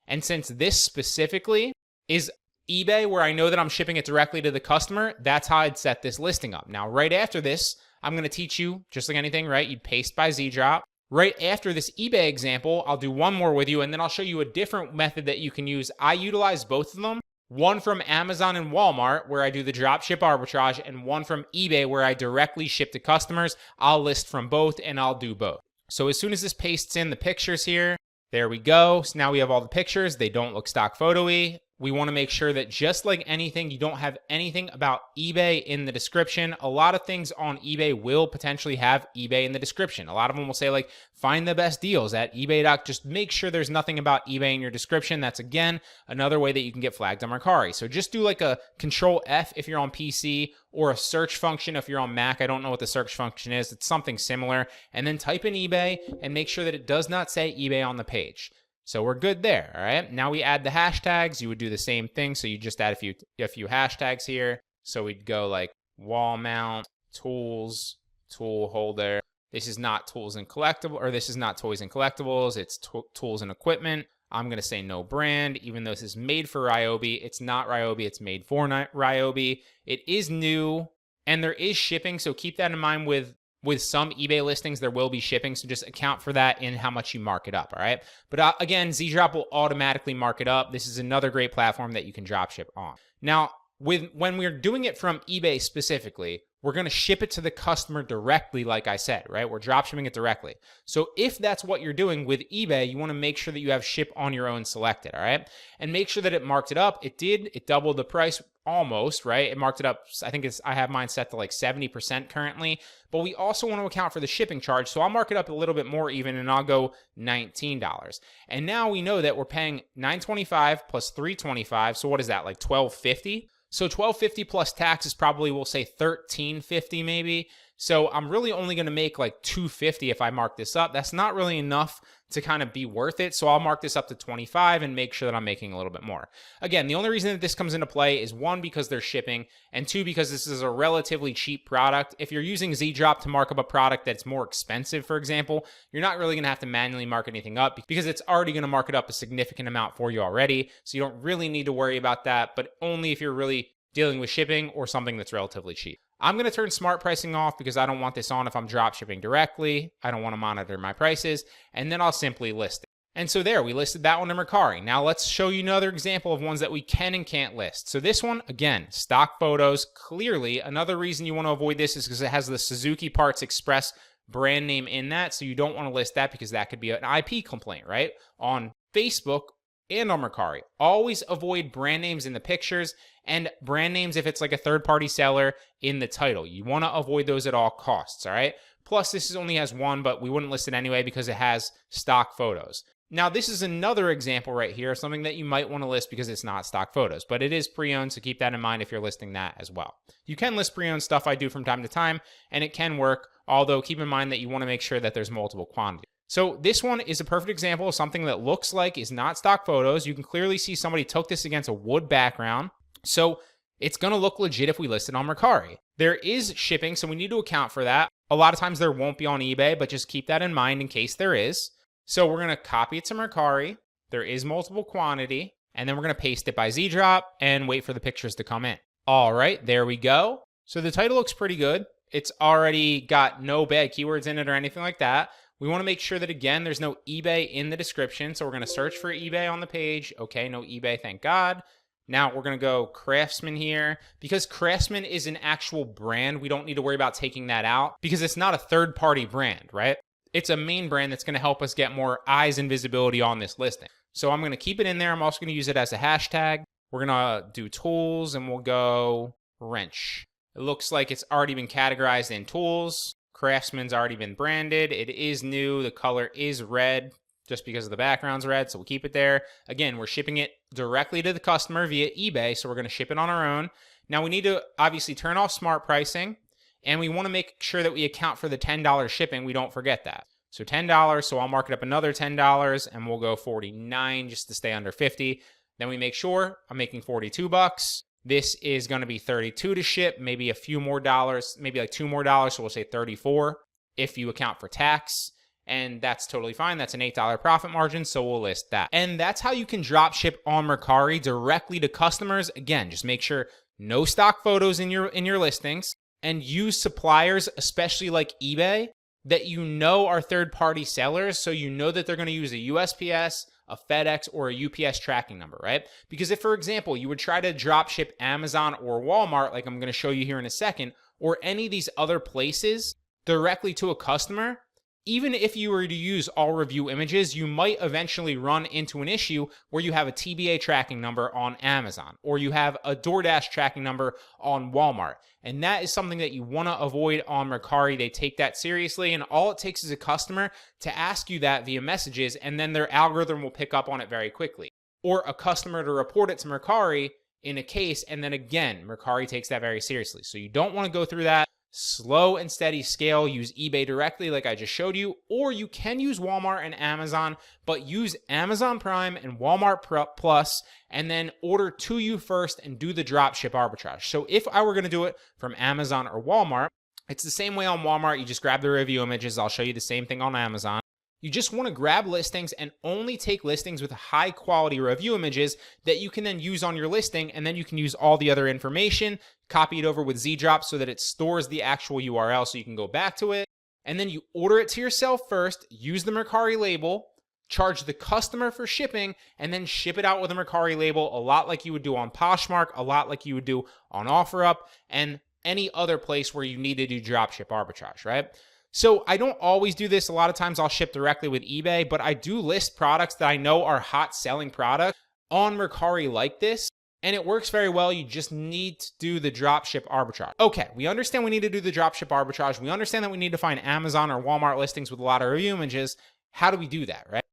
And since this specifically is eBay, where I know that I'm shipping it directly to the customer, that's how I'd set this listing up. Now, right after this, I'm going to teach you, just like anything, right? You'd paste by Zeedrop. Right after this eBay example, I'll do one more with you, and then I'll show you a different method that you can use. I utilize both of them. One from Amazon and Walmart, where I do the dropship arbitrage, and one from eBay, where I directly ship to customers. I'll list from both, and I'll do both. So as soon as this pastes in the pictures here, there we go. So now we have all the pictures. They don't look stock photo-y. We want to make sure that just like anything, you don't have anything about eBay in the description. A lot of things on eBay will potentially have eBay in the description. A lot of them will say like, find the best deals at eBay. Just make sure there's nothing about eBay in your description. That's again, another way that you can get flagged on Mercari. So just do like a Control F if you're on PC or a search function if you're on Mac. I don't know what the search function is. It's something similar. And then type in eBay and make sure that it does not say eBay on the page. So we're good there, all right? Now we add the hashtags. You would do the same thing. So you just add a few hashtags here. So we'd go like wall mount, tools, tool holder. This is not tools and collectible, or this is not toys and collectibles. It's tools and equipment. I'm going to say no brand, even though this is made for Ryobi. It's not Ryobi. It's made for Ryobi. It is new and there is shipping. So keep that in mind with With some eBay listings, there will be shipping, so just account for that in how much you mark it up, all right? But again, Zeedrop will automatically mark it up. This is another great platform that you can dropship on. Now, when we're doing it from eBay specifically, we're going to ship it to the customer directly, like I said, right? We're dropshipping it directly. So if that's what you're doing with eBay, you want to make sure that you have ship on your own selected, all right? And make sure that it marked it up. It did. It doubled the price almost, right? It marked it up. I think I have mine set to like 70% currently, but we also want to account for the shipping charge. So I'll mark it up a little bit more even, and I'll go $19. And now we know that we're paying $9.25 plus $3.25. So what is that, like $12.50? So $12.50 plus tax is probably, we'll say $13.50 maybe. So I'm really only going to make like $2.50 if I mark this up. That's not really enough to kind of be worth it. So I'll mark this up to $25 and make sure that I'm making a little bit more. Again, the only reason that this comes into play is one, because they're shipping, and two, because this is a relatively cheap product. If you're using Zeedrop to mark up a product that's more expensive, for example, you're not really going to have to manually mark anything up because it's already going to mark it up a significant amount for you already. So you don't really need to worry about that, but only if you're really dealing with shipping or something that's relatively cheap. I'm going to turn smart pricing off because I don't want this on if I'm drop shipping directly. I don't want to monitor my prices, and then I'll simply list it. And so there, we listed that one in Mercari. Now let's show you another example of ones that we can and can't list. So this one, again, stock photos. Clearly, another reason you want to avoid this is because it has the Suzuki Parts Express brand name in that. So you don't want to list that because that could be an IP complaint, right? On Facebook and on Mercari. Always avoid brand names in the pictures, and brand names if it's like a third-party seller in the title. You want to avoid those at all costs, all right? Plus, this only has one, but we wouldn't list it anyway because it has stock photos. Now, this is another example right here, something that you might want to list because it's not stock photos, but it is pre-owned, so keep that in mind if you're listing that as well. You can list pre-owned stuff. I do from time to time, and it can work, although keep in mind that you want to make sure that there's multiple quantities. So this one is a perfect example of something that looks like is not stock photos. You can clearly see somebody took this against a wood background. So it's going to look legit if we list it on Mercari. There is shipping, so we need to account for that. A lot of times there won't be on eBay, but just keep that in mind in case there is. So we're going to copy it to Mercari. There is multiple quantity, and then we're going to paste it by Zeedrop and wait for the pictures to come in. All right, there we go. So the title looks pretty good. It's already got no bad keywords in it or anything like that. We want to make sure that, again, there's no eBay in the description. So we're going to search for eBay on the page. Okay, no eBay, thank God. Now we're going to go Craftsman here. Because Craftsman is an actual brand, we don't need to worry about taking that out because it's not a third-party brand, right? It's a main brand that's going to help us get more eyes and visibility on this listing. So I'm going to keep it in there. I'm also going to use it as a hashtag. We're going to do tools and we'll go wrench. It looks like it's already been categorized in tools. Craftsman's already been branded. It is new. The color is red just because the background's red, so we'll keep it there. Again, we're shipping it directly to the customer via eBay, so we're going to ship it on our own. Now we need to obviously turn off smart pricing, and we want to make sure that we account for the $10 shipping. We don't forget that. So $10, so I'll mark it up another $10, and we'll go $49 just to stay under $50. Then we make sure I'm making $42. This is going to be $32 to ship, maybe a few more dollars, maybe like $2 more, so we'll say $34 if you account for tax. And that's totally fine. That's an $8 profit margin, so we'll list that. And that's how you can drop ship on Mercari directly to customers. Again, just make sure no stock photos in your listings, and use suppliers, especially like eBay, that you know are third-party sellers, so you know that they're going to use a USPS, a FedEx, or a UPS tracking number, right? Because if, for example, you would try to drop ship Amazon or Walmart, like I'm going to show you here in a second, or any of these other places directly to a customer, even if you were to use all review images, you might eventually run into an issue where you have a TBA tracking number on Amazon, or you have a DoorDash tracking number on Walmart. And that is something that you want to avoid on Mercari. They take that seriously, and all it takes is a customer to ask you that via messages, and then their algorithm will pick up on it very quickly. Or a customer to report it to Mercari in a case, and then again, Mercari takes that very seriously. So you don't want to go through that. Slow and steady scale. Use eBay directly like I just showed you, or you can use Walmart and Amazon, but use Amazon Prime and Walmart Plus, and then order to you first and do the dropship arbitrage. So if I were going to do it from Amazon or Walmart, it's the same way on Walmart. You just grab the review images. I'll show you the same thing on Amazon. You just want to grab listings and only take listings with high quality review images that you can then use on your listing, and then you can use all the other information, copy it over with Zeedrop so that it stores the actual URL so you can go back to it and then you order it to yourself first, use the Mercari label, charge the customer for shipping, and then ship it out with a Mercari label, a lot like you would do on Poshmark, a lot like you would do on Offerup, and any other place where you need to do dropship arbitrage, right? So I don't always do this. A lot of times I'll ship directly with eBay, but I do list products that I know are hot selling products on Mercari like this, and it works very well. You just need to do the dropship arbitrage. Okay, we understand we need to do the dropship arbitrage. We understand that we need to find Amazon or Walmart listings with a lot of review images. How do we do that, right?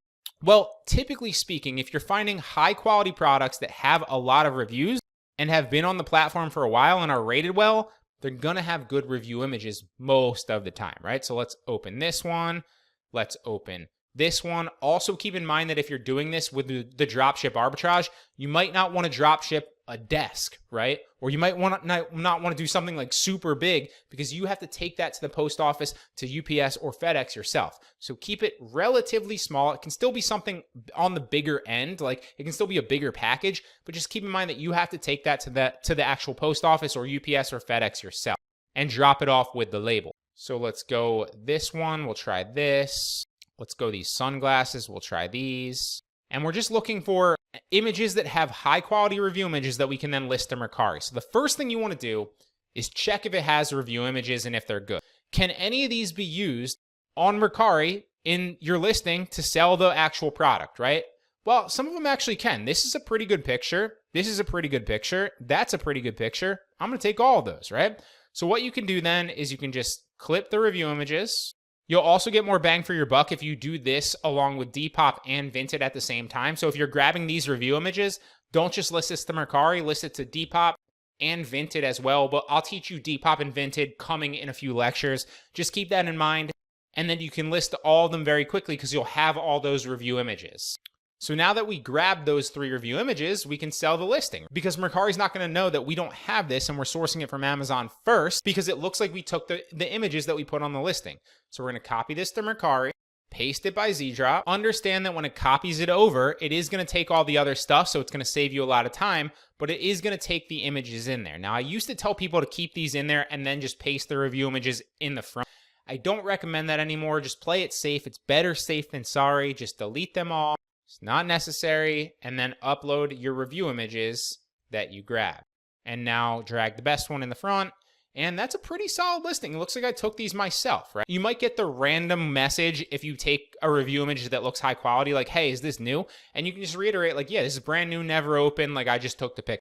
Well, typically speaking, if you're finding high quality products that have a lot of reviews and have been on the platform for a while and are rated well, they're gonna have good review images most of the time, right? So let's open this one. Let's open this one. Also keep in mind that if you're doing this with the dropship arbitrage, you might not want to dropship a desk, right? Or you might not want to do something like super big because you have to take that to the post office, to UPS or FedEx yourself. So keep it relatively small. It can still be something on the bigger end, like it can still be a bigger package, but just keep in mind that you have to take that to the actual post office or UPS or FedEx yourself and drop it off with the label. So let's go this one. We'll try this. Let's go these sunglasses. We'll try these. And we're just looking for images that have high quality review images that we can then list to Mercari. So the first thing you want to do is check if it has review images and if they're good. Can any of these be used on Mercari in your listing to sell the actual product, right? Well, some of them actually can. This is a pretty good picture. This is a pretty good picture. That's a pretty good picture. I'm going to take all of those, right? So what you can do then is you can just clip the review images. You'll also get more bang for your buck if you do this along with Depop and Vinted at the same time. So if you're grabbing these review images, don't just list this to Mercari, list it to Depop and Vinted as well. But I'll teach you Depop and Vinted coming in a few lectures. Just keep that in mind. And then you can list all of them very quickly because you'll have all those review images. So now that we grab those 3 review images, we can sell the listing because Mercari's not going to know that we don't have this and we're sourcing it from Amazon first because it looks like we took the images that we put on the listing. So we're going to copy this to Mercari, paste it by Zeedrop. Understand that when it copies it over, it is going to take all the other stuff, so it's going to save you a lot of time, but it is going to take the images in there. Now, I used to tell people to keep these in there and then just paste the review images in the front. I don't recommend that anymore. Just play it safe. It's better safe than sorry. Just delete them all. It's not necessary, and then upload your review images that you grab. And now drag the best one in the front, and that's a pretty solid listing. It looks like I took these myself, right? You might get the random message if you take a review image that looks high quality, like, hey, is this new? And you can just reiterate, like, yeah, this is brand new, never opened, like I just took the pic.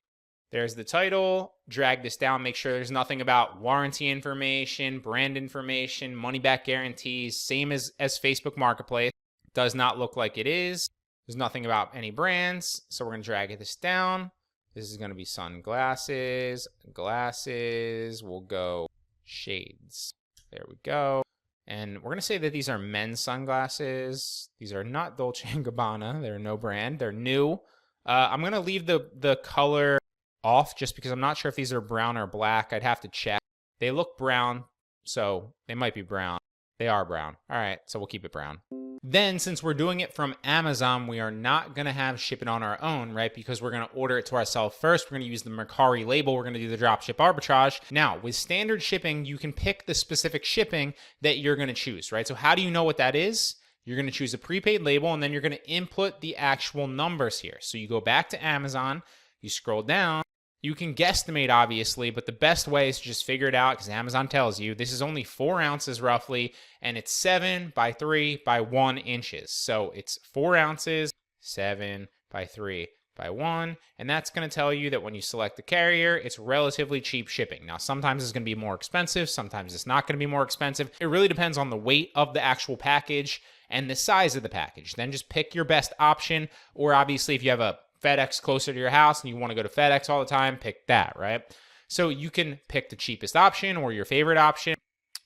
There's the title, drag this down, make sure there's nothing about warranty information, brand information, money back guarantees, same as Facebook Marketplace. Does not look like it is. There's nothing about any brands, so we're going to drag this down. This is going to be sunglasses, glasses, we'll go shades. There we go. And we're going to say that these are men's sunglasses. These are not Dolce & Gabbana. They're no brand. They're new. I'm going to leave the color off just because I'm not sure if these are brown or black. I'd have to check. They look brown, so they might be brown. They are brown. All right, so we'll keep it brown. Then, since we're doing it from Amazon, we are not going to have shipping on our own, right? Because we're going to order it to ourselves first. We're going to use the Mercari label. We're going to do the dropship arbitrage. Now, with standard shipping, you can pick the specific shipping that you're going to choose, right? So how do you know what that is? You're going to choose a prepaid label, and then you're going to input the actual numbers here. So you go back to Amazon, you scroll down. You can guesstimate, obviously, but the best way is to just figure it out because Amazon tells you this is only 4 ounces roughly, and it's 7 by 3 by 1 inches. So it's 4 ounces, 7 by 3 by 1, and that's going to tell you that when you select the carrier, it's relatively cheap shipping. Now, sometimes it's going to be more expensive. Sometimes it's not going to be more expensive. It really depends on the weight of the actual package and the size of the package. Then just pick your best option, or obviously if you have a FedEx closer to your house and you want to go to FedEx all the time, pick that, right? So you can pick the cheapest option or your favorite option.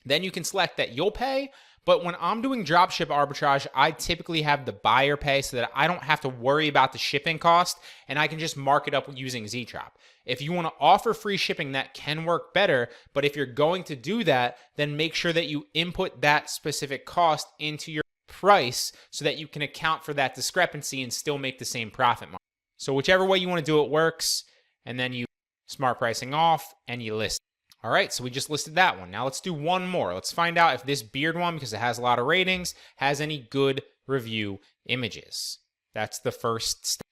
Then you can select that you'll pay. But when I'm doing dropship arbitrage, I typically have the buyer pay so that I don't have to worry about the shipping cost and I can just mark it up using Zeedrop. If you want to offer free shipping, that can work better. But if you're going to do that, then make sure that you input that specific cost into your price so that you can account for that discrepancy and still make the same profit margin. So whichever way you want to do it works, and then you smart pricing off and you list. All right, so we just listed that one. Now let's do one more. Let's find out if this beard one, because it has a lot of ratings, has any good review images. That's the first step.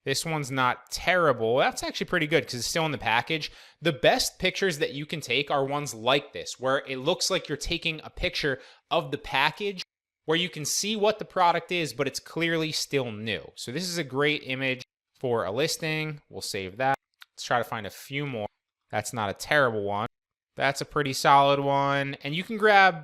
This one's not terrible. That's actually pretty good because it's still in the package. The best pictures that you can take are ones like this, where it looks like you're taking a picture of the package where you can see what the product is, but it's clearly still new. So this is a great image for a listing. We'll save that. Let's try to find a few more. That's not a terrible one. That's a pretty solid one. And you can grab,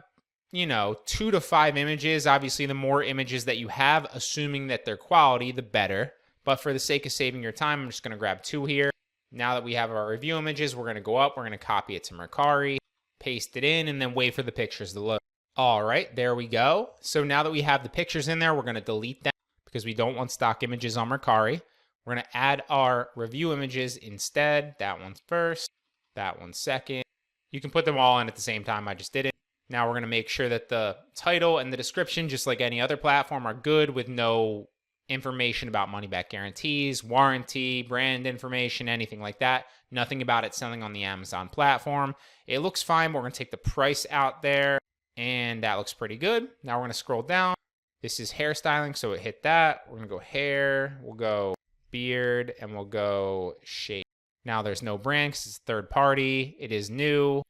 2 to 5 images. Obviously, the more images that you have, assuming that they're quality, the better. But for the sake of saving your time, I'm just going to grab 2 here. Now that we have our review images, we're going to go up. We're going to copy it to Mercari, paste it in, and then wait for the pictures to load. All right, there we go. So now that we have the pictures in there, we're going to delete them because we don't want stock images on Mercari. We're going to add our review images instead. That one's first, that one's second. You can put them all in at the same time. I just did it. Now we're going to make sure that the title and the description, just like any other platform, are good with no information about money back guarantees, warranty, brand information, anything like that. Nothing about it selling on the Amazon platform. It looks fine, but we're going to take the price out there, and that looks pretty good. Now we're going to scroll down. This is hairstyling, so it hit that. We're going to go hair, we'll go beard, and we'll go shape. Now there's no brand because it's third party. It is new.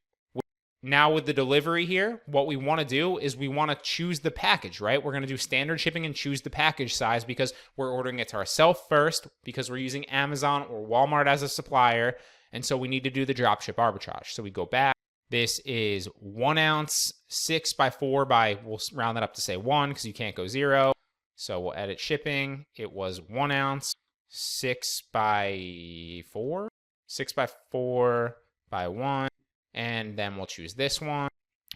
Now with the delivery here, what we want to do is we want to choose the package, right? We're going to do standard shipping and choose the package size because we're ordering it to ourselves first because we're using Amazon or Walmart as a supplier. And so we need to do the dropship arbitrage. So we go back. This is 1 ounce, 6 by 4 by, we'll round that up to say 1 because you can't go 0. So we'll edit shipping. It was 1 ounce, 6 by 4, 6 by 4 by 1. And then we'll choose this one.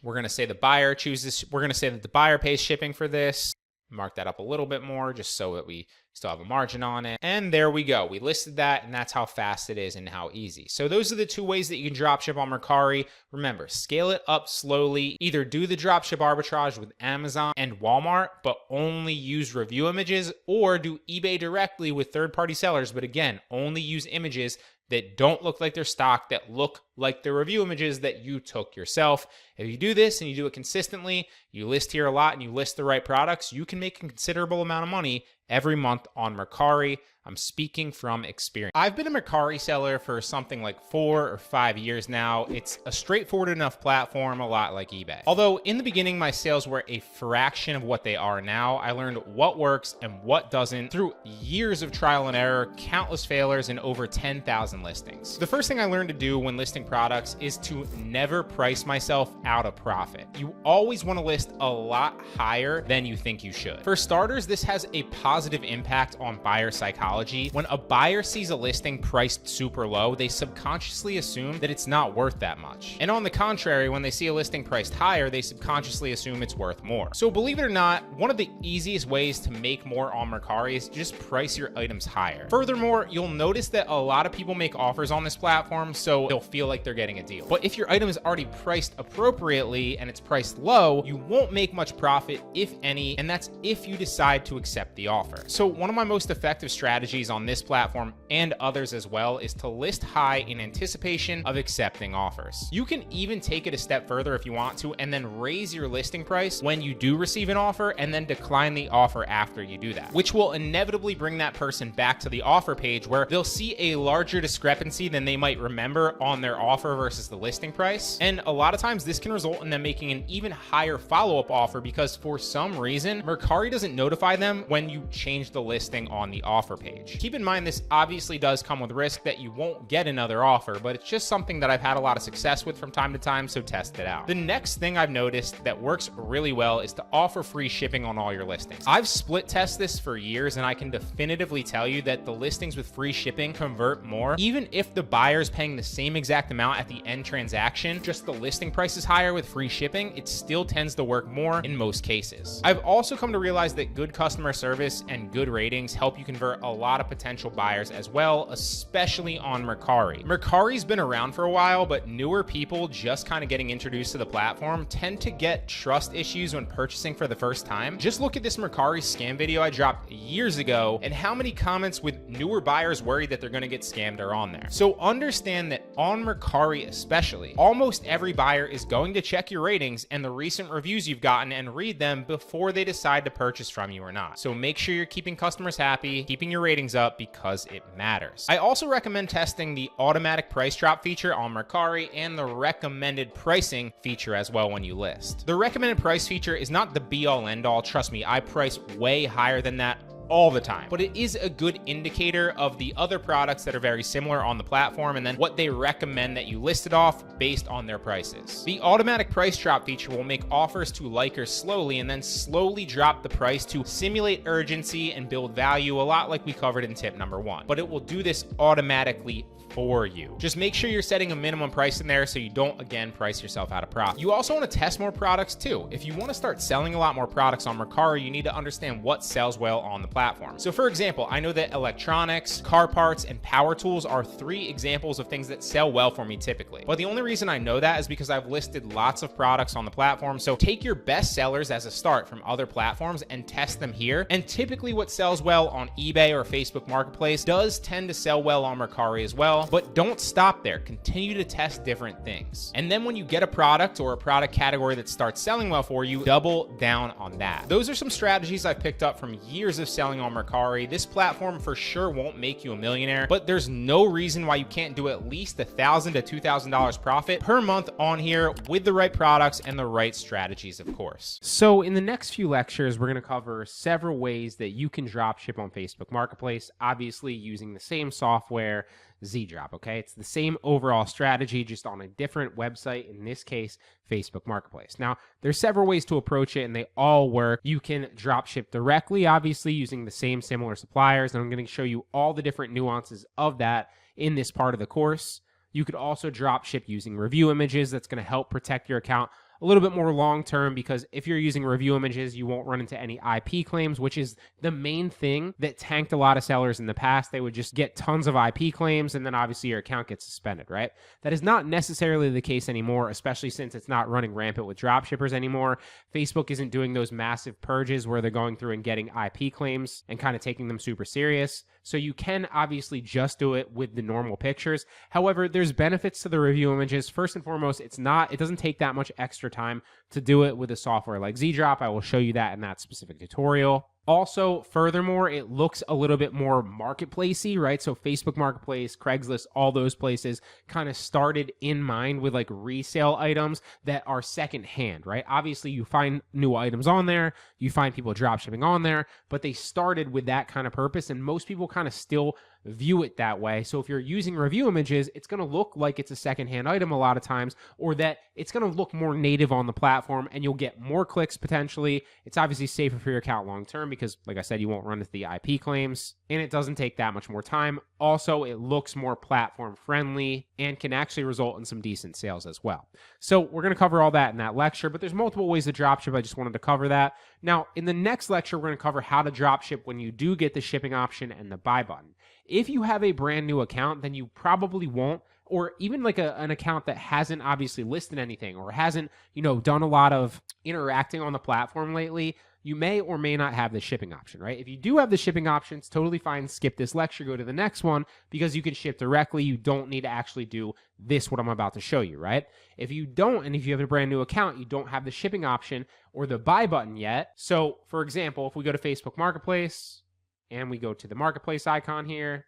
We're going to say the buyer chooses. We're going to say that the buyer pays shipping for this. Mark that up a little bit more just so that we still have a margin on it. And there we go. We listed that, and that's how fast it is and how easy. So those are the 2 ways that you can dropship on Mercari. Remember, scale it up slowly. Either do the dropship arbitrage with Amazon and Walmart, but only use review images, or do eBay directly with third-party sellers. But again, only use images that don't look like they're stock, that look like the review images that you took yourself. If you do this and you do it consistently, you list here a lot and you list the right products, you can make a considerable amount of money every month on Mercari. I'm speaking from experience. I've been a Mercari seller for something like 4 or 5 years now. It's a straightforward enough platform, a lot like eBay. Although in the beginning, my sales were a fraction of what they are now. I learned what works and what doesn't through years of trial and error, countless failures, and over 10,000 listings. The first thing I learned to do when listing products is to never price myself out of profit. You always want to list a lot higher than you think you should. For starters, this has a positive impact on buyer psychology. When a buyer sees a listing priced super low, they subconsciously assume that it's not worth that much. And on the contrary, when they see a listing priced higher, they subconsciously assume it's worth more. So believe it or not, one of the easiest ways to make more on Mercari is just price your items higher. Furthermore, you'll notice that a lot of people make offers on this platform, so they'll feel like they're getting a deal. But if your item is already priced appropriately and it's priced low, you won't make much profit, if any, and that's if you decide to accept the offer. So one of my most effective strategies on this platform and others as well is to list high in anticipation of accepting offers. You can even take it a step further if you want to, and then raise your listing price when you do receive an offer and then decline the offer after you do that, which will inevitably bring that person back to the offer page where they'll see a larger discrepancy than they might remember on their offer versus the listing price. And a lot of times this can result in them making an even higher follow-up offer because for some reason, Mercari doesn't notify them when you change the listing on the offer page. Keep in mind, this obviously does come with risk that you won't get another offer, but it's just something that I've had a lot of success with from time to time, so test it out. The next thing I've noticed that works really well is to offer free shipping on all your listings. I've split tested this for years, and I can definitively tell you that the listings with free shipping convert more. Even if the buyer's paying the same exact amount at the end transaction, just the listing price is higher with free shipping, it still tends to work more in most cases. I've also come to realize that good customer service and good ratings help you convert a lot of potential buyers as well, especially on Mercari. Mercari's been around for a while, but newer people just kind of getting introduced to the platform tend to get trust issues when purchasing for the first time. Just look at this Mercari scam video I dropped years ago and how many comments with newer buyers worried that they're going to get scammed are on there. So understand that on Mercari especially, almost every buyer is going to check your ratings and the recent reviews you've gotten and read them before they decide to purchase from you or not. So make sure you're keeping customers happy, keeping your ratings up, because it matters. I also recommend testing the automatic price drop feature on Mercari and the recommended pricing feature as well when you list. The recommended price feature is not the be all end all. Trust me, I price way higher than that all the time, but it is a good indicator of the other products that are very similar on the platform and then what they recommend that you list it off based on their prices. The automatic price drop feature will make offers to likers slowly and then slowly drop the price to simulate urgency and build value, a lot like we covered in tip number 1, but it will do this automatically for you. Just make sure you're setting a minimum price in there so you don't, again, price yourself out of profit. You also want to test more products too. If you want to start selling a lot more products on Mercari, you need to understand what sells well on the platform. So for example, I know that electronics, car parts, and power tools are 3 examples of things that sell well for me typically. But the only reason I know that is because I've listed lots of products on the platform. So take your best sellers as a start from other platforms and test them here. And typically what sells well on eBay or Facebook Marketplace does tend to sell well on Mercari as well. But don't stop there. Continue to test different things. And then when you get a product or a product category that starts selling well for you, double down on that. Those are some strategies I've picked up from years of selling on Mercari. This platform for sure won't make you a millionaire, but there's no reason why you can't do at least $1,000 to $2,000 profit per month on here with the right products and the right strategies, of course. So in the next few lectures, we're going to cover several ways that you can dropship on Facebook Marketplace, obviously using the same software, Zeedrop, okay? It's the same overall strategy, just on a different website, in this case, Facebook Marketplace. Now, there's several ways to approach it, and they all work. You can dropship directly, obviously, using the same similar suppliers, and I'm going to show you all the different nuances of that in this part of the course. You could also dropship using review images. That's going to help protect your account a little bit more long-term, because if you're using review images, you won't run into any IP claims, which is the main thing that tanked a lot of sellers in the past. They would just get tons of IP claims, and then obviously your account gets suspended, right? That is not necessarily the case anymore, especially since it's not running rampant with dropshippers anymore. Facebook isn't doing those massive purges where they're going through and getting IP claims and kind of taking them super serious. So you can obviously just do it with the normal pictures. However, there's benefits to the review images. First and foremost, it doesn't take that much extra time to do it with a software like Zeedrop. I will show you that in that specific tutorial. Also, furthermore, it looks a little bit more marketplacey, right? So Facebook Marketplace, Craigslist, all those places kind of started in mind with like resale items that are secondhand, right? Obviously, you find new items on there, you find people dropshipping on there, but they started with that kind of purpose, and most people kind of still view it that way. So if you're using review images, it's going to look like it's a secondhand item a lot of times, or that it's going to look more native on the platform, and you'll get more clicks potentially. It's obviously safer for your account long term because, like I said, you won't run into the IP claims, and it doesn't take that much more time. Also, it looks more platform friendly and can actually result in some decent sales as well. So we're going to cover all that in that lecture, but there's multiple ways to dropship. I just wanted to cover that. Now, in the next lecture, we're going to cover how to dropship when you do get the shipping option and the buy button. If you have a brand new account, then you probably won't, or even like an account that hasn't obviously listed anything or hasn't, done a lot of interacting on the platform lately, you may or may not have the shipping option, right? If you do have the shipping option, it's totally fine. Skip this lecture, go to the next one, because you can ship directly. You don't need to actually do this, what I'm about to show you, right? If you don't, and if you have a brand new account, you don't have the shipping option or the buy button yet. So for example, if we go to Facebook Marketplace and we go to the marketplace icon here,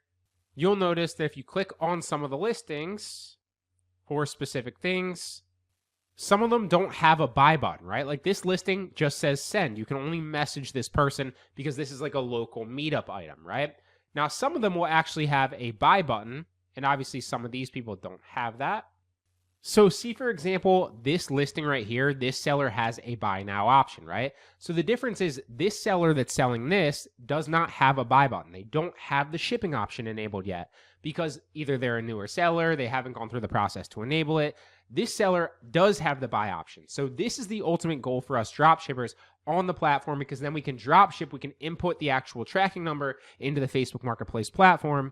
you'll notice that if you click on some of the listings for specific things, some of them don't have a buy button, right? Like this listing just says send. You can only message this person because this is like a local meetup item, right? Now, some of them will actually have a buy button, and obviously some of these people don't have that. So see, for example, this listing right here, this seller has a buy now option, right? So the difference is this seller that's selling this does not have a buy button. They don't have the shipping option enabled yet because either they're a newer seller, they haven't gone through the process to enable it. This seller does have the buy option. So this is the ultimate goal for us dropshippers on the platform, because then we can dropship, we can input the actual tracking number into the Facebook Marketplace platform,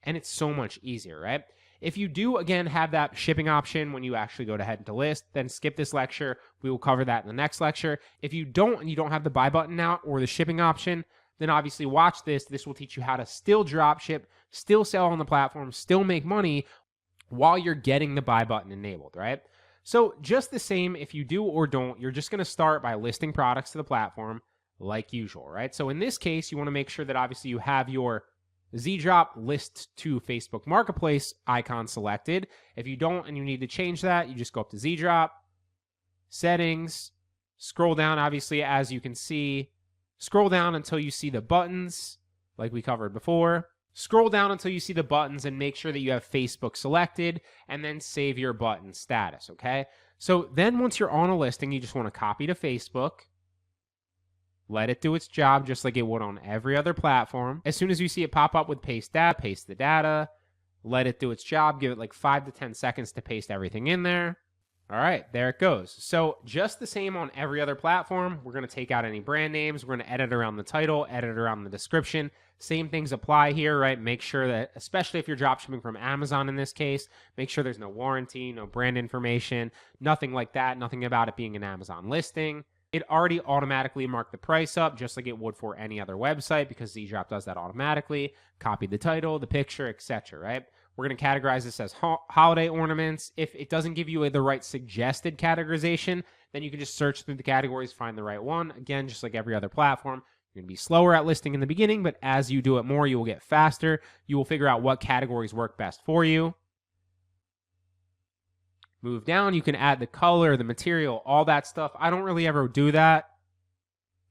and it's so much easier, right? If you do, again, have that shipping option when you actually go ahead to list, then skip this lecture. We will cover that in the next lecture. If you don't, and you don't have the buy button now or the shipping option, then obviously watch this. This will teach you how to still dropship, still sell on the platform, still make money while you're getting the buy button enabled, right? So just the same, if you do or don't, you're just going to start by listing products to the platform like usual, right? So in this case, you want to make sure that obviously you have your Zeedrop list to Facebook Marketplace icon selected. If you don't and you need to change that, you just go up to Zeedrop, settings, scroll down, obviously, as you can see, scroll down until you see the buttons like we covered before. Scroll down until you see the buttons and make sure that you have Facebook selected, and then save your button status, okay? So then once you're on a listing, you just want to copy to Facebook, let it do its job just like it would on every other platform. As soon as you see it pop up with paste data, paste the data, let it do its job, give it like 5 to 10 seconds to paste everything in there. All right, there it goes. So just the same on every other platform. We're going to take out any brand names. We're going to edit around the title, edit around the description. Same things apply here, right? Make sure that, especially if you're dropshipping from Amazon in this case, make sure there's no warranty, no brand information, nothing like that, nothing about it being an Amazon listing. It already automatically marked the price up just like it would for any other website because Zeedrop does that automatically. Copy the title, the picture, etc., right? We're going to categorize this as holiday ornaments. If it doesn't give you the right suggested categorization, then you can just search through the categories, find the right one. Again, just like every other platform, you're going to be slower at listing in the beginning, but as you do it more, you will get faster. You will figure out what categories work best for you. Move down, you can add the color, the material, all that stuff. I don't really ever do that.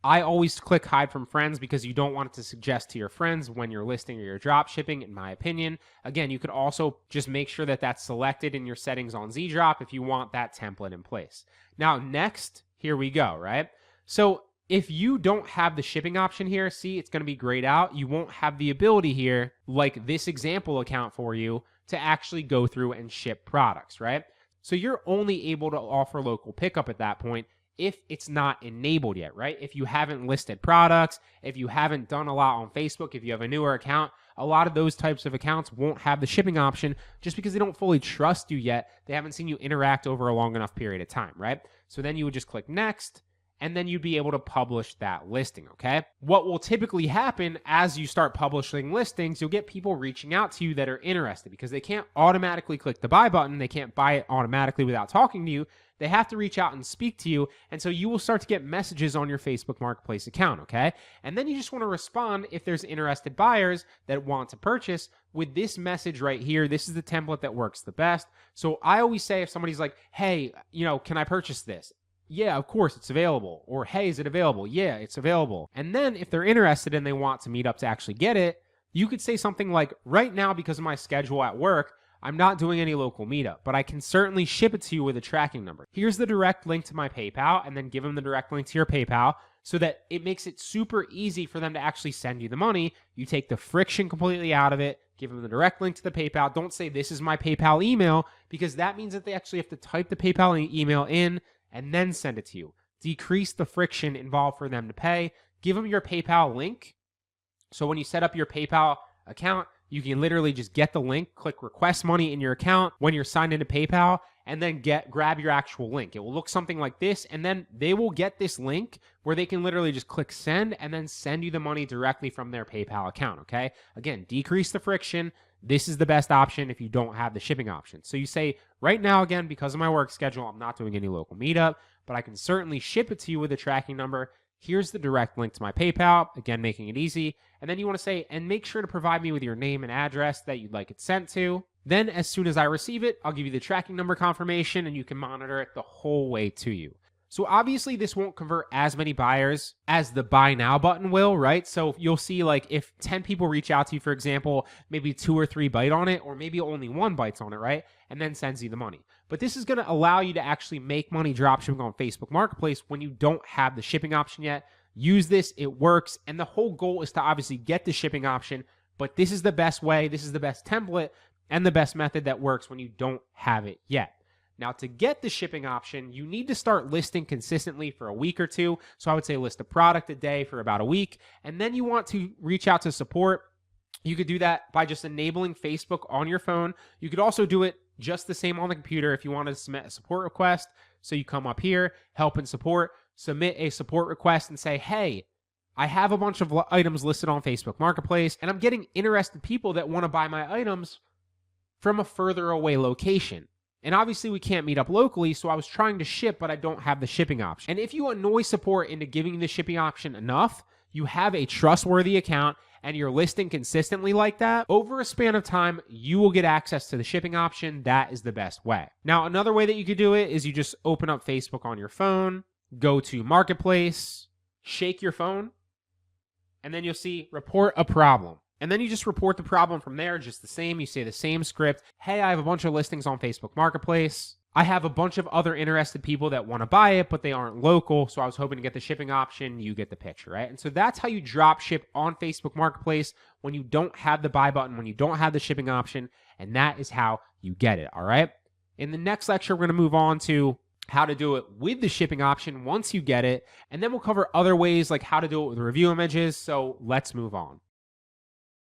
I always click hide from friends because you don't want it to suggest to your friends when you're listing or you're drop shipping, in my opinion. Again, you could also just make sure that that's selected in your settings on Zeedrop if you want that template in place. Now, next, here we go, right? So if you don't have the shipping option here, see, it's going to be grayed out. You won't have the ability here, like this example account for you, to actually go through and ship products, right? So you're only able to offer local pickup at that point if it's not enabled yet, right? If you haven't listed products, if you haven't done a lot on Facebook, if you have a newer account, a lot of those types of accounts won't have the shipping option just because they don't fully trust you yet. They haven't seen you interact over a long enough period of time, right? So then you would just click next, and then you'd be able to publish that listing, okay? What will typically happen as you start publishing listings, you'll get people reaching out to you that are interested because they can't automatically click the buy button. They can't buy it automatically without talking to you. They have to reach out and speak to you, and so you will start to get messages on your Facebook Marketplace account, okay? And then you just want to respond if there's interested buyers that want to purchase with this message right here. This is the template that works the best. So I always say if somebody's like, hey, can I purchase this? Yeah, of course, it's available. Or, hey, is it available? Yeah, it's available. And then if they're interested and they want to meet up to actually get it, you could say something like, right now, because of my schedule at work, I'm not doing any local meetup, but I can certainly ship it to you with a tracking number. Here's the direct link to my PayPal, and then give them the direct link to your PayPal so that it makes it super easy for them to actually send you the money. You take the friction completely out of it, give them the direct link to the PayPal. Don't say, this is my PayPal email, because that means that they actually have to type the PayPal email in and then send it to you. Decrease the friction involved for them to pay. Give them your PayPal link. So when you set up your PayPal account, you can literally just get the link, click request money in your account when you're signed into PayPal, and then grab your actual link. It will look something like this, and then they will get this link where they can literally just click send and then send you the money directly from their PayPal account, okay? Again, decrease the friction. This is the best option if you don't have the shipping option. So you say, right now, again, because of my work schedule, I'm not doing any local meetup, but I can certainly ship it to you with a tracking number. Here's the direct link to my PayPal, again, making it easy. And then you want to say, and make sure to provide me with your name and address that you'd like it sent to. Then as soon as I receive it, I'll give you the tracking number confirmation, and you can monitor it the whole way to you. So obviously this won't convert as many buyers as the buy now button will, right? So you'll see, like, if 10 people reach out to you, for example, maybe 2 or 3 bite on it, or maybe only 1 bites on it, right? And then sends you the money. But this is going to allow you to actually make money dropshipping on Facebook Marketplace when you don't have the shipping option yet. Use this, it works. And the whole goal is to obviously get the shipping option, but this is the best way, this is the best template, and the best method that works when you don't have it yet. Now, to get the shipping option, you need to start listing consistently for a week or 2. So I would say list a product a day for about a week. And then you want to reach out to support. You could do that by just enabling Facebook on your phone. You could also do it just the same on the computer if you wanted to submit a support request. So you come up here, help and support, submit a support request and say, hey, I have a bunch of items listed on Facebook Marketplace, and I'm getting interested people that want to buy my items from a further away location. And obviously we can't meet up locally, so I was trying to ship, but I don't have the shipping option. And if you annoy support into giving you the shipping option enough, you have a trustworthy account and you're listing consistently like that, over a span of time, you will get access to the shipping option. That is the best way. Now, another way that you could do it is you just open up Facebook on your phone, go to Marketplace, shake your phone, and then you'll see report a problem. And then you just report the problem from there, just the same. You say the same script. Hey, I have a bunch of listings on Facebook Marketplace. I have a bunch of other interested people that want to buy it, but they aren't local. So I was hoping to get the shipping option. You get the picture, right? And so that's how you drop ship on Facebook Marketplace when you don't have the buy button, when you don't have the shipping option. And that is how you get it, all right? In the next lecture, we're going to move on to how to do it with the shipping option once you get it. And then we'll cover other ways like how to do it with review images. So let's move on.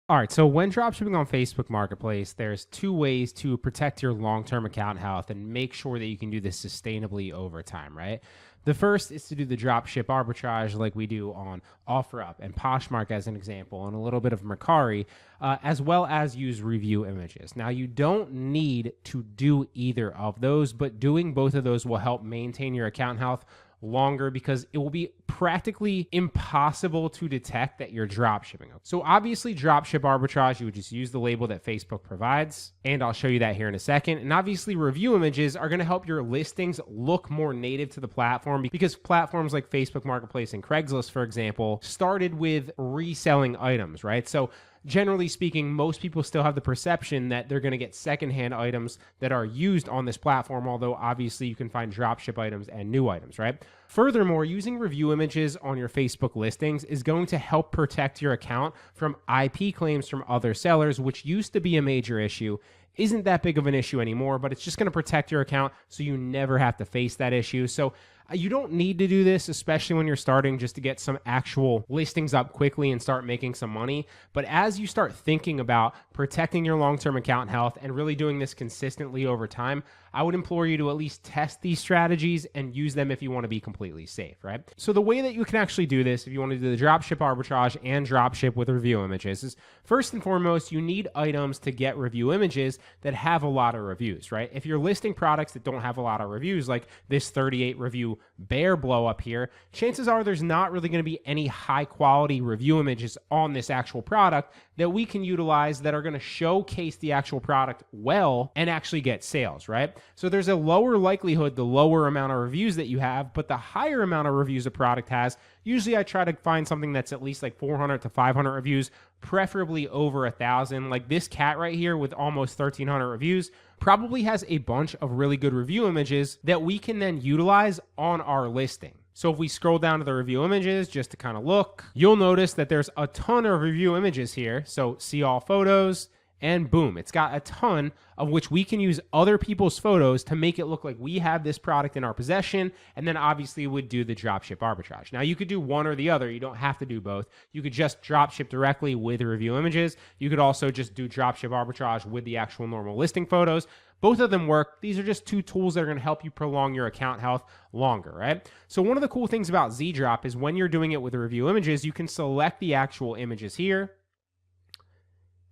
All right, so when dropshipping on Facebook Marketplace, there's two ways to protect your long-term account health and make sure that you can do this sustainably over time, right? The first is to do the dropship arbitrage like we do on Offerup and Poshmark as an example, and a little bit of Mercari, as well as use review images. Now, you don't need to do either of those, but doing both of those will help maintain your account health longer because it will be practically impossible to detect that you're dropshipping. So obviously dropship arbitrage, you would just use the label that Facebook provides, and I'll show you that here in a second. And obviously review images are going to help your listings look more native to the platform because platforms like Facebook Marketplace and Craigslist, for example, started with reselling items, right? So generally speaking, most people still have the perception that they're going to get secondhand items that are used on this platform, although obviously you can find dropship items and new items, right? Furthermore, using review images on your Facebook listings is going to help protect your account from IP claims from other sellers, which used to be a major issue. Isn't that big of an issue anymore, but it's just going to protect your account so you never have to face that issue. So you don't need to do this, especially when you're starting, just to get some actual listings up quickly and start making some money. But as you start thinking about protecting your long-term account health and really doing this consistently over time, I would implore you to at least test these strategies and use them if you want to be completely safe, right? So the way that you can actually do this, if you want to do the dropship arbitrage and dropship with review images, is first and foremost, you need items to get review images that have a lot of reviews, right? If you're listing products that don't have a lot of reviews, like this 38 review bear blow up here, chances are there's not really going to be any high quality review images on this actual product that we can utilize that are going to showcase the actual product well and actually get sales, right? So there's a lower likelihood the lower amount of reviews that you have, but the higher amount of reviews a product has, usually I try to find something that's at least like 400 to 500 reviews, preferably over 1,000. Like this cat right here with almost 1,300 reviews probably has a bunch of really good review images that we can then utilize on our listing. So if we scroll down to the review images just to kind of look, you'll notice that there's a ton of review images here. So see all photos, and boom, it's got a ton of which we can use other people's photos to make it look like we have this product in our possession, and then obviously would do the dropship arbitrage. Now you could do one or the other. You don't have to do both. You could just dropship directly with review images. You could also just do dropship arbitrage with the actual normal listing photos. Both of them work. These are just two tools that are going to help you prolong your account health longer, right? So one of the cool things about Zeedrop is when you're doing it with the review images, you can select the actual images here,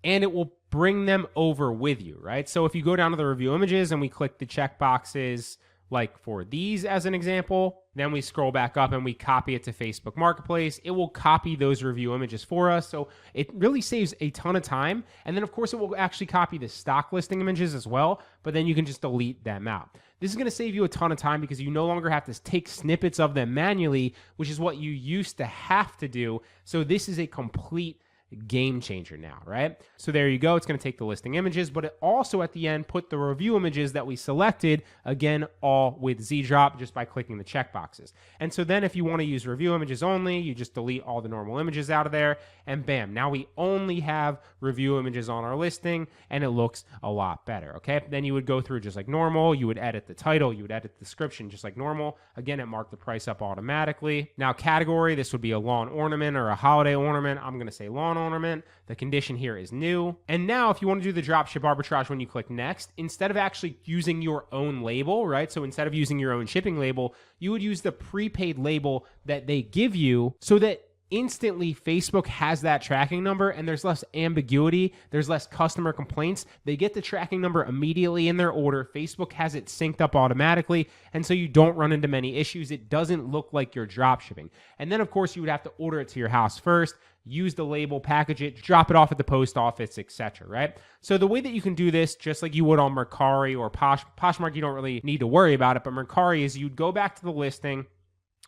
and it will bring them over with you, right? So if you go down to the review images and we click the check boxes, like for these as an example, then we scroll back up and we copy it to Facebook Marketplace, it will copy those review images for us. So it really saves a ton of time. And then of course it will actually copy the stock listing images as well, but then you can just delete them out. This is going to save you a ton of time because you no longer have to take snippets of them manually, which is what you used to have to do. So this is a complete game changer now, right? So there you go. It's going to take the listing images, but it also at the end put the review images that we selected, again, all with Zeedrop just by clicking the check boxes. And so then if you want to use review images only, you just delete all the normal images out of there, and bam, now we only have review images on our listing, and it looks a lot better, okay? Then you would go through just like normal. You would edit the title. You would edit the description just like normal. Again, it marked the price up automatically. Now category, this would be a lawn ornament or a holiday ornament. I'm going to say lawn ornament. The condition here is new. And now if you want to do the dropship arbitrage when you click next, instead of actually using your own label, right? So instead of using your own shipping label, you would use the prepaid label that they give you so that instantly Facebook has that tracking number, and there's less ambiguity, there's less customer complaints. They get the tracking number immediately in their order. Facebook has it synced up automatically, and so you don't run into many issues. It doesn't look like you're drop shipping. And then, of course, you would have to order it to your house first, use the label, package it, drop it off at the post office, etc., right? So the way that you can do this, just like you would on Mercari or Poshmark, you don't really need to worry about it, but Mercari is you'd go back to the listing.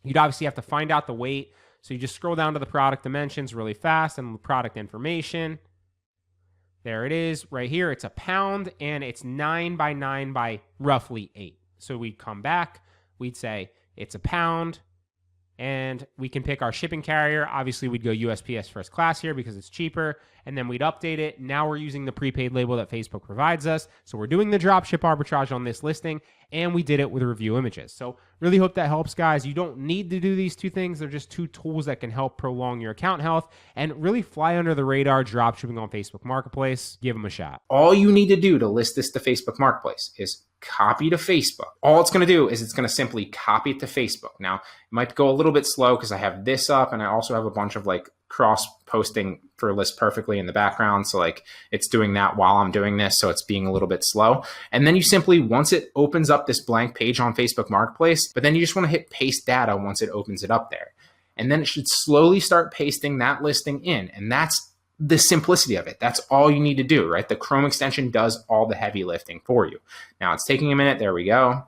You'd obviously have to find out the weight. So you just scroll down to the product dimensions really fast and the product information. There it is right here. It's a pound and it's 9 by 9 by roughly 8. So we'd come back, we'd say it's a pound, and we can pick our shipping carrier. Obviously, we'd go USPS first class here because it's cheaper, and then we'd update it. Now we're using the prepaid label that Facebook provides us. So we're doing the dropship arbitrage on this listing, and we did it with review images. So really hope that helps, guys. You don't need to do these two things. They're just two tools that can help prolong your account health and really fly under the radar dropshipping on Facebook Marketplace. Give them a shot. All you need to do to list this to Facebook Marketplace is copy to Facebook. All it's going to do is it's going to simply copy it to Facebook. Now, it might go a little bit slow because I have this up and I also have a bunch of like cross posting for List Perfectly in the background. So like it's doing that while I'm doing this. So it's being a little bit slow. And then you simply, once it opens up this blank page on Facebook Marketplace, but then you just want to hit paste data once it opens it up there. And then it should slowly start pasting that listing in. And that's the simplicity of it. That's all you need to do, right? The Chrome extension does all the heavy lifting for you. Now it's taking a minute. There we go.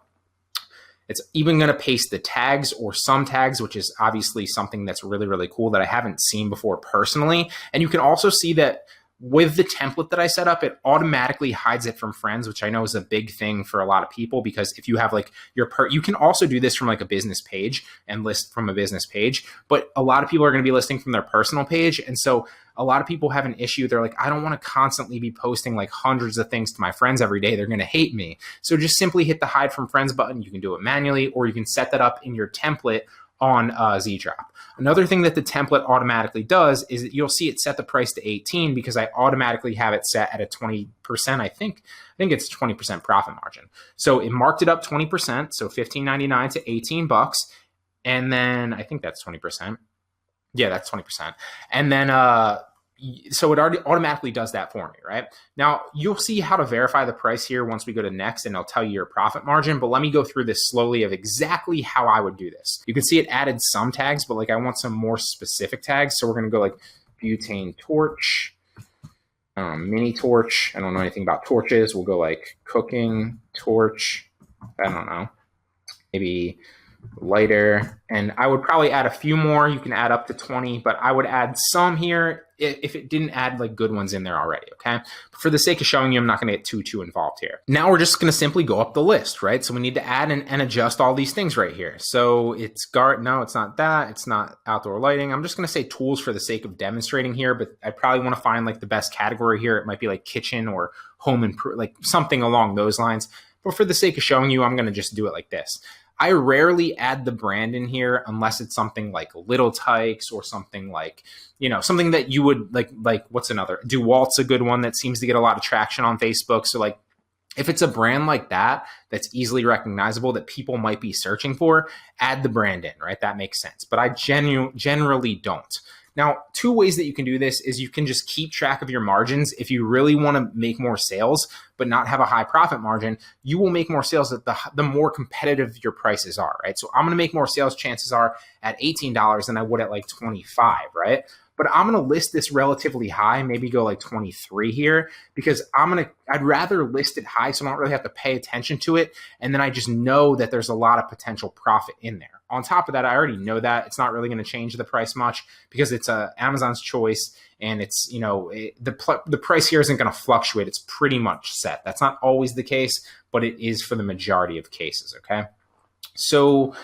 It's even going to paste the tags or some tags, which is obviously something that's really, really cool that I haven't seen before personally. And you can also see that with the template that I set up, it automatically hides it from friends, which I know is a big thing for a lot of people, because if you have like you can also do this from like a business page and list from a business page, but a lot of people are going to be listing from their personal page. And so a lot of people have an issue. They're like, I don't want to constantly be posting like hundreds of things to my friends every day. They're going to hate me. So just simply hit the hide from friends button. You can do it manually, or you can set that up in your template on Zeedrop. Another thing that the template automatically does is that you'll see it set the price to 18 because I automatically have it set at a 20%. I think it's 20% profit margin. So it marked it up 20%. So $15.99 to $18. And then I think that's 20%. Yeah, that's 20%. And then, so it already automatically does that for me, right? Now, you'll see how to verify the price here once we go to next, and it'll tell you your profit margin. But let me go through this slowly of exactly how I would do this. You can see it added some tags, but like I want some more specific tags. So we're going to go like butane torch, mini torch. I don't know anything about torches. We'll go like cooking torch. I don't know, maybe lighter. And I would probably add a few more. You can add up to 20, but I would add some here if it didn't add like good ones in there already, okay? But for the sake of showing you, I'm not going to get too involved here. Now we're just going to simply go up the list, right? So we need to add and adjust all these things right here. So it's no, it's not that. It's not outdoor lighting. I'm just going to say tools for the sake of demonstrating here, but I probably want to find like the best category here. It might be like kitchen or home improvement, like something along those lines. But for the sake of showing you, I'm going to just do it like this. I rarely add the brand in here unless it's something like Little Tykes or something like, you know, something that you would like what's another? DeWalt's a good one that seems to get a lot of traction on Facebook. So like if it's a brand like that, that's easily recognizable that people might be searching for, add the brand in, right? That makes sense. But I generally don't. Now, two ways that you can do this is you can just keep track of your margins. If you really want to make more sales, but not have a high profit margin, you will make more sales at the more competitive your prices are, right? So I'm going to make more sales, chances are, at $18 than I would at like 25, right? But I'm going to list this relatively high, maybe go like 23 here, because I'd rather list it high so I don't really have to pay attention to it. And then I just know that there's a lot of potential profit in there. On top of that, I already know that it's not really going to change the price much because it's Amazon's choice, and it's, you know, the price here isn't going to fluctuate. It's pretty much set. That's not always the case, but it is for the majority of cases. Okay. So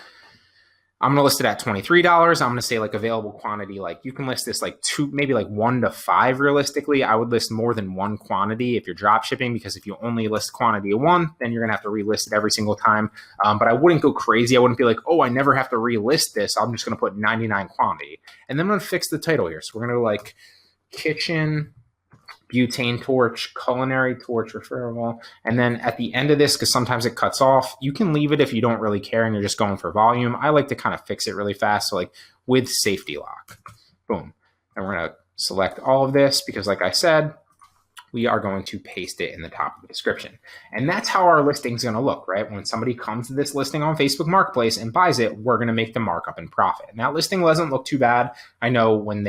I'm going to list it at $23. I'm going to say like available quantity. Like you can list this like maybe like 1 to 5 realistically. I would list more than one quantity if you're drop shipping, because if you only list quantity of 1, then you're going to have to relist it every single time. But I wouldn't go crazy. I wouldn't be like, oh, I never have to relist this. I'm just going to put 99 quantity. And then I'm going to fix the title here. So we're going to go like kitchen, butane torch, culinary torch, referable. And then at the end of this, because sometimes it cuts off, you can leave it if you don't really care and you're just going for volume. I like to kind of fix it really fast. So like with safety lock, Boom. And we're going to select all of this because, like I said, we are going to paste it in the top of the description. And that's how our listing is going to look, right? When somebody comes to this listing on Facebook Marketplace and buys it, we're going to make the markup and profit. And that listing doesn't look too bad. I know when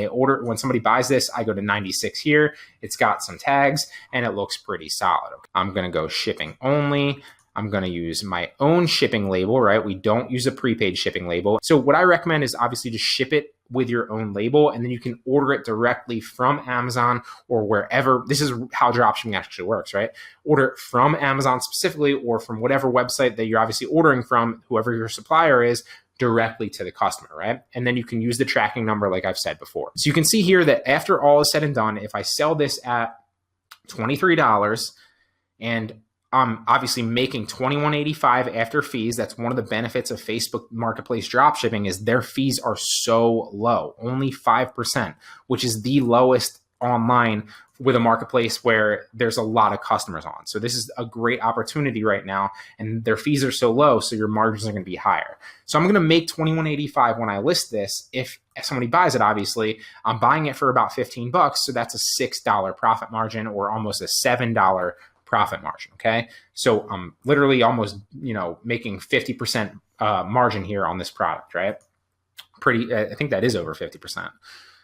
somebody buys this, I go to 96 here. It's got some tags and it looks pretty solid. I'm going to go shipping only. I'm going to use my own shipping label, right? We don't use a prepaid shipping label. So what I recommend is obviously just ship it with your own label, and then you can order it directly from Amazon or wherever. This is how dropshipping actually works, right? Order it from Amazon specifically or from whatever website that you're obviously ordering from, whoever your supplier is, directly to the customer, right? And then you can use the tracking number like I've said before. So you can see here that after all is said and done, if I sell this at $23 and I'm obviously making $21.85 after fees. That's one of the benefits of Facebook Marketplace dropshipping is their fees are so low, only 5%, which is the lowest online with a marketplace where there's a lot of customers on. So this is a great opportunity right now, and their fees are so low, so your margins are going to be higher. So I'm going to make $21.85 when I list this. If somebody buys it, obviously, I'm buying it for about $15, so that's a $6 profit margin or almost a $7 profit margin. Okay. So I'm literally almost, making 50% margin here on this product, right? I think that is over 50%.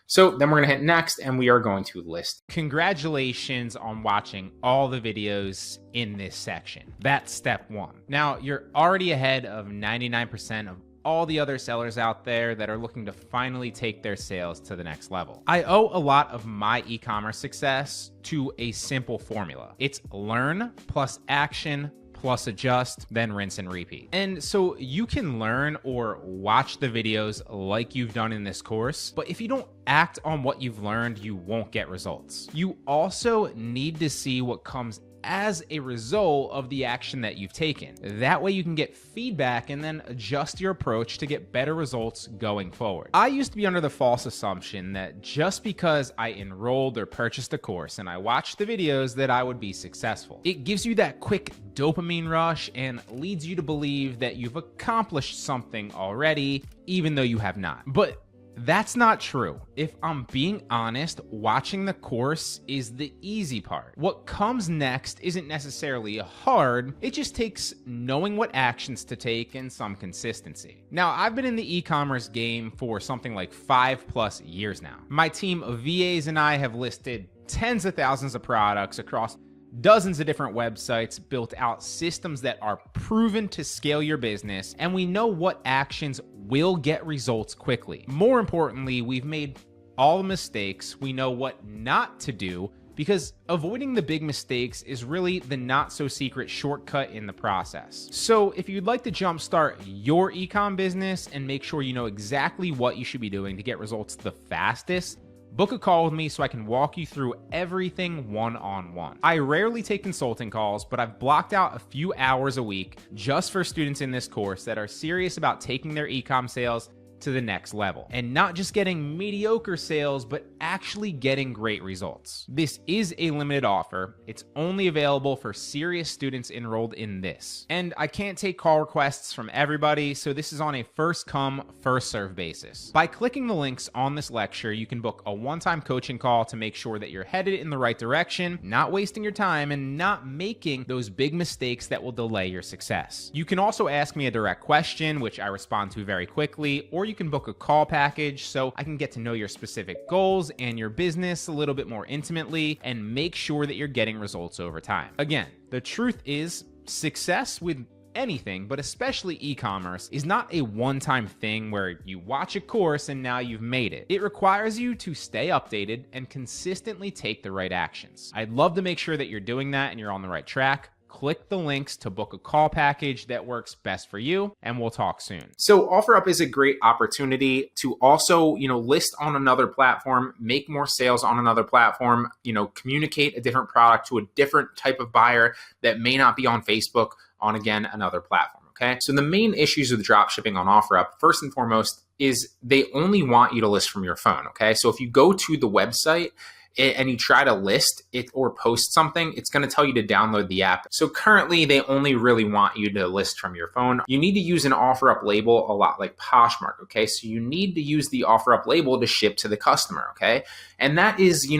So then we're going to hit next and we are going to list. Congratulations on watching all the videos in this section. That's step one. Now you're already ahead of 99% of all the other sellers out there that are looking to finally take their sales to the next level. I owe a lot of my e-commerce success to a simple formula. It's learn plus action plus adjust, then rinse and repeat. And so you can learn or watch the videos like you've done in this course, but if you don't act on what you've learned, you won't get results. You also need to see what comes as a result of the action that you've taken. That way you can get feedback and then adjust your approach to get better results going forward. I used to be under the false assumption that just because I enrolled or purchased a course and I watched the videos that I would be successful. It gives you that quick dopamine rush and leads you to believe that you've accomplished something already, even though you have not. But that's not true. If I'm being honest, watching the course is the easy part. What comes next isn't necessarily hard, it just takes knowing what actions to take and some consistency. Now, I've been in the e-commerce game for something like 5+ years now. My team of VAs and I have listed tens of thousands of products across dozens of different websites, built out systems that are proven to scale your business, and we know what actions will get results quickly. More importantly, we've made all the mistakes. We know what not to do because avoiding the big mistakes is really the not so secret shortcut in the process. So if you'd like to jumpstart your e-com business and make sure you know exactly what you should be doing to get results the fastest, book a call with me so I can walk you through everything one-on-one. I rarely take consulting calls, but I've blocked out a few hours a week just for students in this course that are serious about taking their e-com sales to the next level and not just getting mediocre sales, but actually getting great results. This is a limited offer. It's only available for serious students enrolled in this. And I can't take call requests from everybody, so this is on a first come, first serve basis. By clicking the links on this lecture, you can book a one-time coaching call to make sure that you're headed in the right direction, not wasting your time, and not making those big mistakes that will delay your success. You can also ask me a direct question, which I respond to very quickly, or you can book a call package so I can get to know your specific goals and your business a little bit more intimately and make sure that you're getting results over time. Again, the truth is success with anything, but especially e-commerce, is not a one-time thing where you watch a course and now you've made it. It requires you to stay updated and consistently take the right actions. I'd love to make sure that you're doing that and you're on the right track. Click the links to book a call package that works best for you, and we'll talk soon. So Offerup is a great opportunity to also, list on another platform, make more sales on another platform, communicate a different product to a different type of buyer that may not be on Facebook on, again, another platform. Okay. So the main issues with dropshipping on Offerup, first and foremost, is they only want you to list from your phone. Okay. So if you go to the website, and you try to list it or post something, it's going to tell you to download the app. So currently they only really want you to list from your phone. You need to use an Offerup label a lot like Poshmark, okay? So you need to use the Offerup label to ship to the customer, okay? And that is,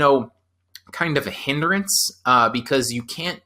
kind of a hindrance because you can't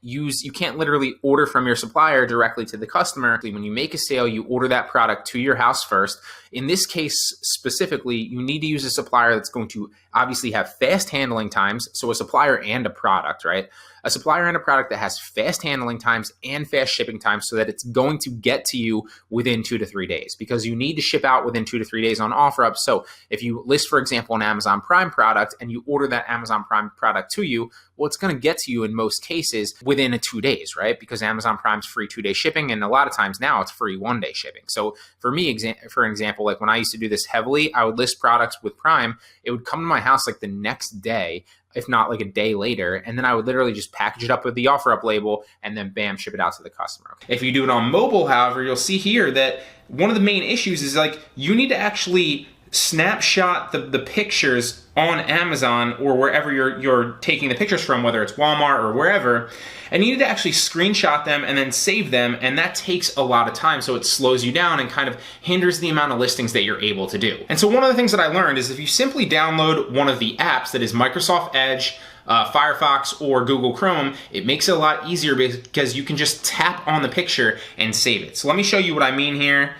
literally order from your supplier directly to the customer. When you make a sale, you order that product to your house first. In this case specifically, you need to use a supplier that's going to obviously have fast handling times. So a supplier and a product, right? A supplier and a product that has fast handling times and fast shipping times so that it's going to get to you within 2 to 3 days, because you need to ship out within 2 to 3 days on Offerup. So if you list, for example, an Amazon Prime product and you order that Amazon Prime product to you, well, it's going to get to you in most cases within 2 days, right? Because Amazon Prime's free 2-day shipping, and a lot of times now it's free 1-day shipping. So for me, for example, like when I used to do this heavily, I would list products with Prime. It would come to my house like the next day, if not like a day later, and then I would literally just package it up with the Offerup label and then bam, ship it out to the customer. If you do it on mobile, however, you'll see here that one of the main issues is like you need to actually snapshot the pictures on Amazon or wherever you're taking the pictures from, whether it's Walmart or wherever, and you need to actually screenshot them and then save them, and that takes a lot of time, so it slows you down and kind of hinders the amount of listings that you're able to do. And so one of the things that I learned is if you simply download one of the apps that is Microsoft Edge, Firefox, or Google Chrome, it makes it a lot easier because you can just tap on the picture and save it. So let me show you what I mean here.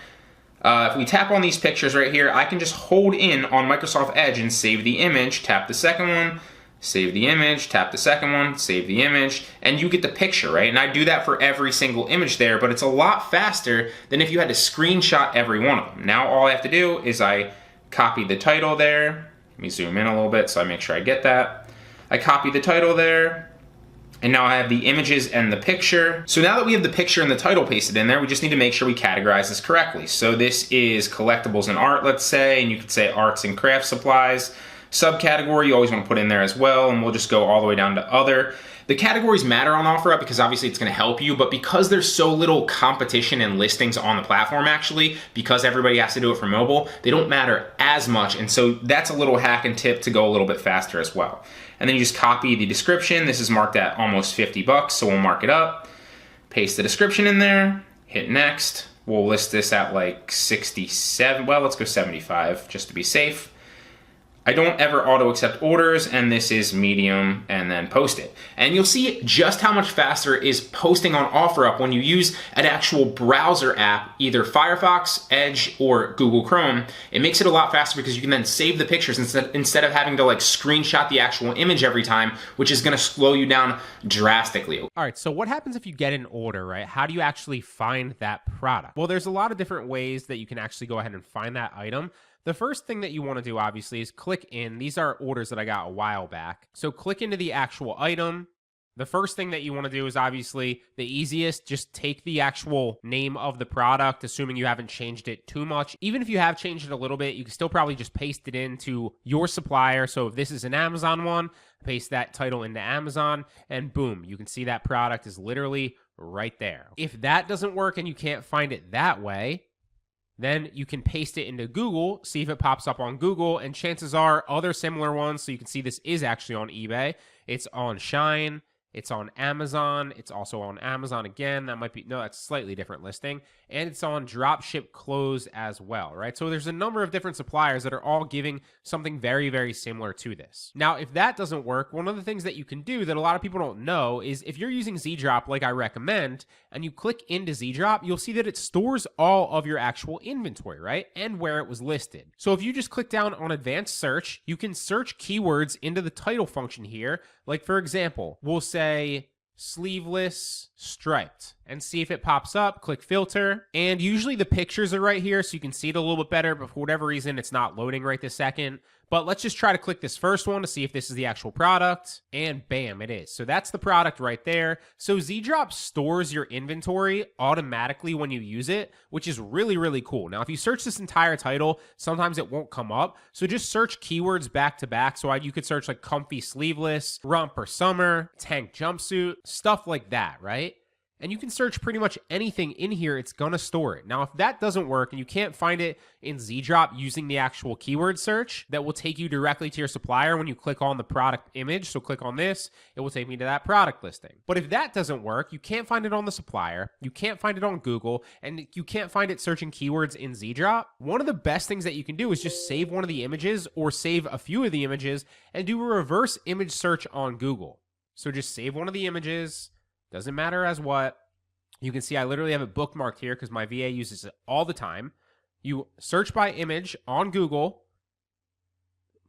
If we tap on these pictures right here, I can just hold in on Microsoft Edge and save the image, tap the second one, save the image, tap the second one, save the image, and you get the picture, right? And I do that for every single image there, but it's a lot faster than if you had to screenshot every one of them. Now all I have to do is I copy the title there. Let me zoom in a little bit so I make sure I get that. I copy the title there. And now I have the images and the picture. So now that we have the picture and the title pasted in there, we just need to make sure we categorize this correctly. So this is collectibles and art, let's say, and you could say arts and craft supplies. Subcategory, you always want to put in there as well, and we'll just go all the way down to other. The categories matter on Offerup because obviously it's going to help you, but because there's so little competition and listings on the platform actually, because everybody has to do it for mobile, they don't matter as much, and so that's a little hack and tip to go a little bit faster as well. And then you just copy the description. This is marked at almost $50, so we'll mark it up, paste the description in there, hit next. We'll list this at like 67, well, let's go 75 just to be safe. I don't ever auto accept orders, and this is medium, and then post it. And you'll see just how much faster is posting on Offerup when you use an actual browser app, either Firefox, Edge, or Google Chrome. It makes it a lot faster because you can then save the pictures instead of having to like screenshot the actual image every time, which is gonna slow you down drastically. All right, so what happens if you get an order, right? How do you actually find that product? Well, there's a lot of different ways that you can actually go ahead and find that item. The first thing that you want to do, obviously, is click in. These are orders that I got a while back. So click into the actual item. The first thing that you want to do is obviously the easiest. Just take the actual name of the product, assuming you haven't changed it too much. Even if you have changed it a little bit, you can still probably just paste it into your supplier. So if this is an Amazon one, paste that title into Amazon, and boom, you can see that product is literally right there. If that doesn't work and you can't find it that way, then you can paste it into Google, see if it pops up on Google, and chances are other similar ones, so you can see this is actually on eBay. It's on Shine, it's on Amazon, it's also on Amazon again. That might be, no, that's a slightly different listing. And it's on Dropship Close as well, right? So there's a number of different suppliers that are all giving something very, very similar to this. Now, if that doesn't work, one of the things that you can do that a lot of people don't know is if you're using Zeedrop like I recommend, and you click into Zeedrop, you'll see that it stores all of your actual inventory, right? And where it was listed. So if you just click down on advanced search, you can search keywords into the title function here. Like for example, we'll say sleeveless striped and see if it pops up. Click filter, and usually the pictures are right here so you can see it a little bit better, but for whatever reason it's not loading right this second. But let's just try to click this first one to see if this is the actual product, and bam, it is. So that's the product right there. So Zeedrop stores your inventory automatically when you use it, which is really, really cool. Now, if you search this entire title, sometimes it won't come up. So just search keywords back to back. So you could search like comfy sleeveless, romper summer, tank jumpsuit, stuff like that, right? and you can search pretty much anything in here. It's going to store it. Now, if that doesn't work and you can't find it in Zeedrop using the actual keyword search, that will take you directly to your supplier when you click on the product image. So click on this, it will take me to that product listing. But if that doesn't work, you can't find it on the supplier, you can't find it on Google, and you can't find it searching keywords in Zeedrop, one of the best things that you can do is just save one of the images or save a few of the images and do a reverse image search on Google. So just save one of the images, doesn't matter as what. You can see I literally have it bookmarked here because my VA uses it all the time. You search by image on Google,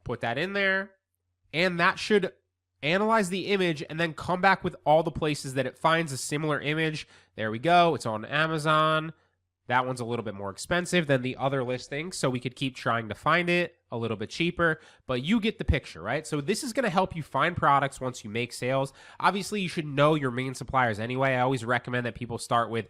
put that in there, and that should analyze the image and then come back with all the places that it finds a similar image. There we go. It's on Amazon. That one's a little bit more expensive than the other listings, so we could keep trying to find it a little bit cheaper, but you get the picture, right? So this is going to help you find products once you make sales. Obviously, you should know your main suppliers anyway. I always recommend that people start with,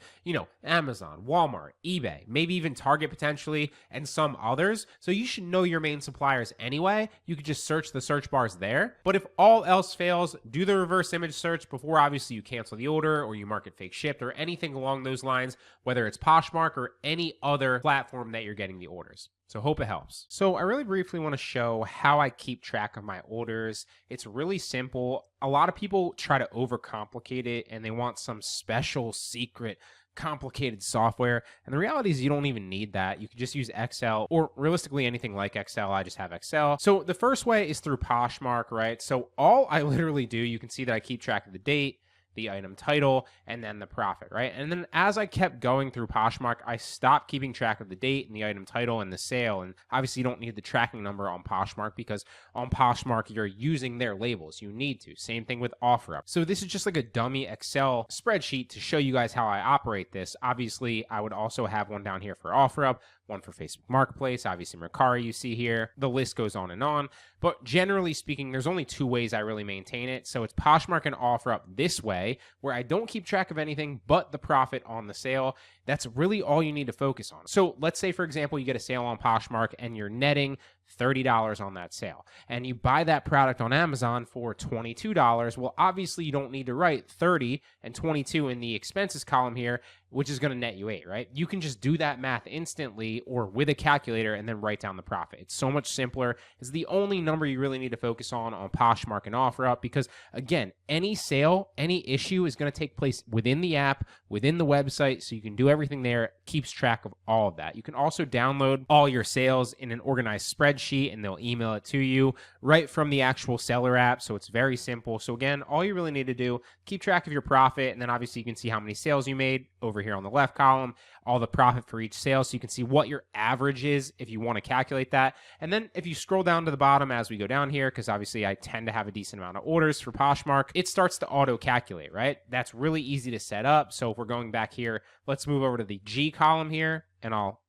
Amazon, Walmart, eBay, maybe even Target potentially, and some others. So you should know your main suppliers anyway. You could just search the search bars there. But if all else fails, do the reverse image search before obviously you cancel the order or you mark it fake shipped or anything along those lines, whether it's Poshmark or any other platform that you're getting the orders. So hope it helps. So I really briefly want to show how I keep track of my orders. It's really simple. A lot of people try to overcomplicate it and they want some special secret complicated software. And the reality is you don't even need that. You can just use Excel or realistically anything like Excel. I just have Excel. So the first way is through Poshmark, right? So all I literally do, you can see that I keep track of the date, the item title, and then the profit, right? And then as I kept going through Poshmark, I stopped keeping track of the date and the item title and the sale. And obviously you don't need the tracking number on Poshmark because on Poshmark, you're using their labels. You need to. Same thing with Offerup. So this is just like a dummy Excel spreadsheet to show you guys how I operate this. Obviously, I would also have one down here for Offerup, one for Facebook Marketplace, obviously Mercari you see here. The list goes on and on. But generally speaking, there's only two ways I really maintain it. So it's Poshmark and Offerup this way, where I don't keep track of anything but the profit on the sale. That's really all you need to focus on. So let's say, for example, you get a sale on Poshmark and you're netting $30 on that sale, and you buy that product on Amazon for $22. Well, obviously you don't need to write 30 and 22 in the expenses column here, which is going to net you 8, right? You can just do that math instantly or with a calculator and then write down the profit. It's so much simpler. It's the only number you really need to focus on Poshmark and Offerup because, again, any sale, any issue is going to take place within the app, within the website, so you can do everything there. It keeps track of all of that. You can also download all your sales in an organized spreadsheet and they'll email it to you right from the actual seller app, so it's very simple. So again, all you really need to do, keep track of your profit, and then obviously you can see how many sales you made over here on the left column, all the profit for each sale, so you can see what your average is if you want to calculate that. And then if you scroll down to the bottom as we go down here, because obviously I tend to have a decent amount of orders for Poshmark, it starts to auto calculate, right? That's really easy to set up. So if we're going back here, let's move over to the G column here, and I'll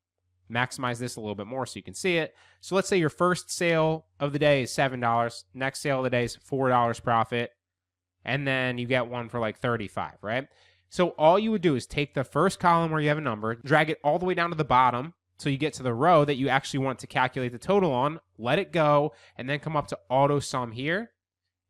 maximize this a little bit more so you can see it. So let's say your first sale of the day is $7, next sale of the day is $4 profit, and then you get one for like 35, right? So all you would do is take the first column where you have a number, drag it all the way down to the bottom so you get to the row that you actually want to calculate the total on, let it go, and then come up to auto sum here,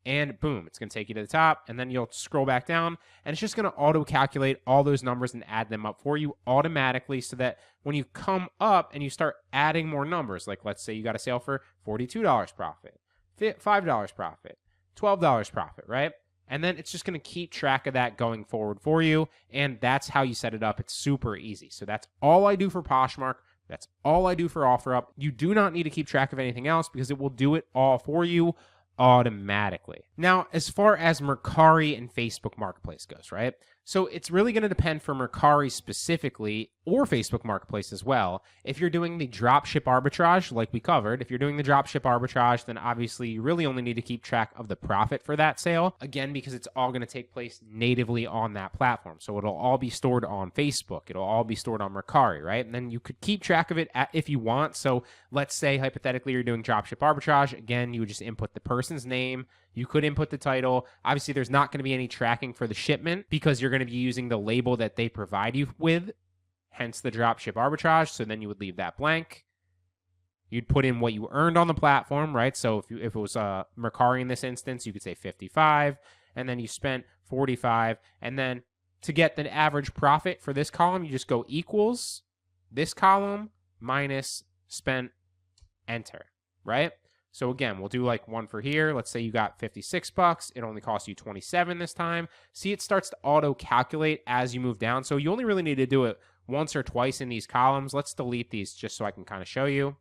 and boom, it's going to take you to the top, and then you'll scroll back down, and it's just going to auto calculate all those numbers and add them up for you automatically so that when you come up and you start adding more numbers, like let's say you got a sale for $42 profit, $5 profit, $12 profit, right? And then it's just going to keep track of that going forward for you. And that's how you set it up. It's super easy. So that's all I do for Poshmark. That's all I do for Offerup. You do not need to keep track of anything else because it will do it all for you automatically. Now, as far as Mercari and Facebook Marketplace goes, right? So it's really going to depend for Mercari specifically, or Facebook Marketplace as well. If you're doing the dropship arbitrage, like we covered, if you're doing the dropship arbitrage, then obviously you really only need to keep track of the profit for that sale. Again, because it's all going to take place natively on that platform. So it'll all be stored on Facebook. It'll all be stored on Mercari, right? And then you could keep track of it if you want. So let's say hypothetically you're doing dropship arbitrage. Again, you would just input the person's name. You could input the title. Obviously, there's not going to be any tracking for the shipment because you're going to be using the label that they provide you with, hence the dropship arbitrage. So then you would leave that blank. You'd put in what you earned on the platform, right? So if it was Mercari in this instance, you could say 55, and then you spent 45, and then to get the average profit for this column, you just go equals this column minus spent, enter, right? So again, we'll do like one for here. Let's say you got $56. It only costs you 27 this time. See, it starts to auto calculate as you move down. So you only really need to do it once or twice in these columns. Let's delete these just so I can kind of show you.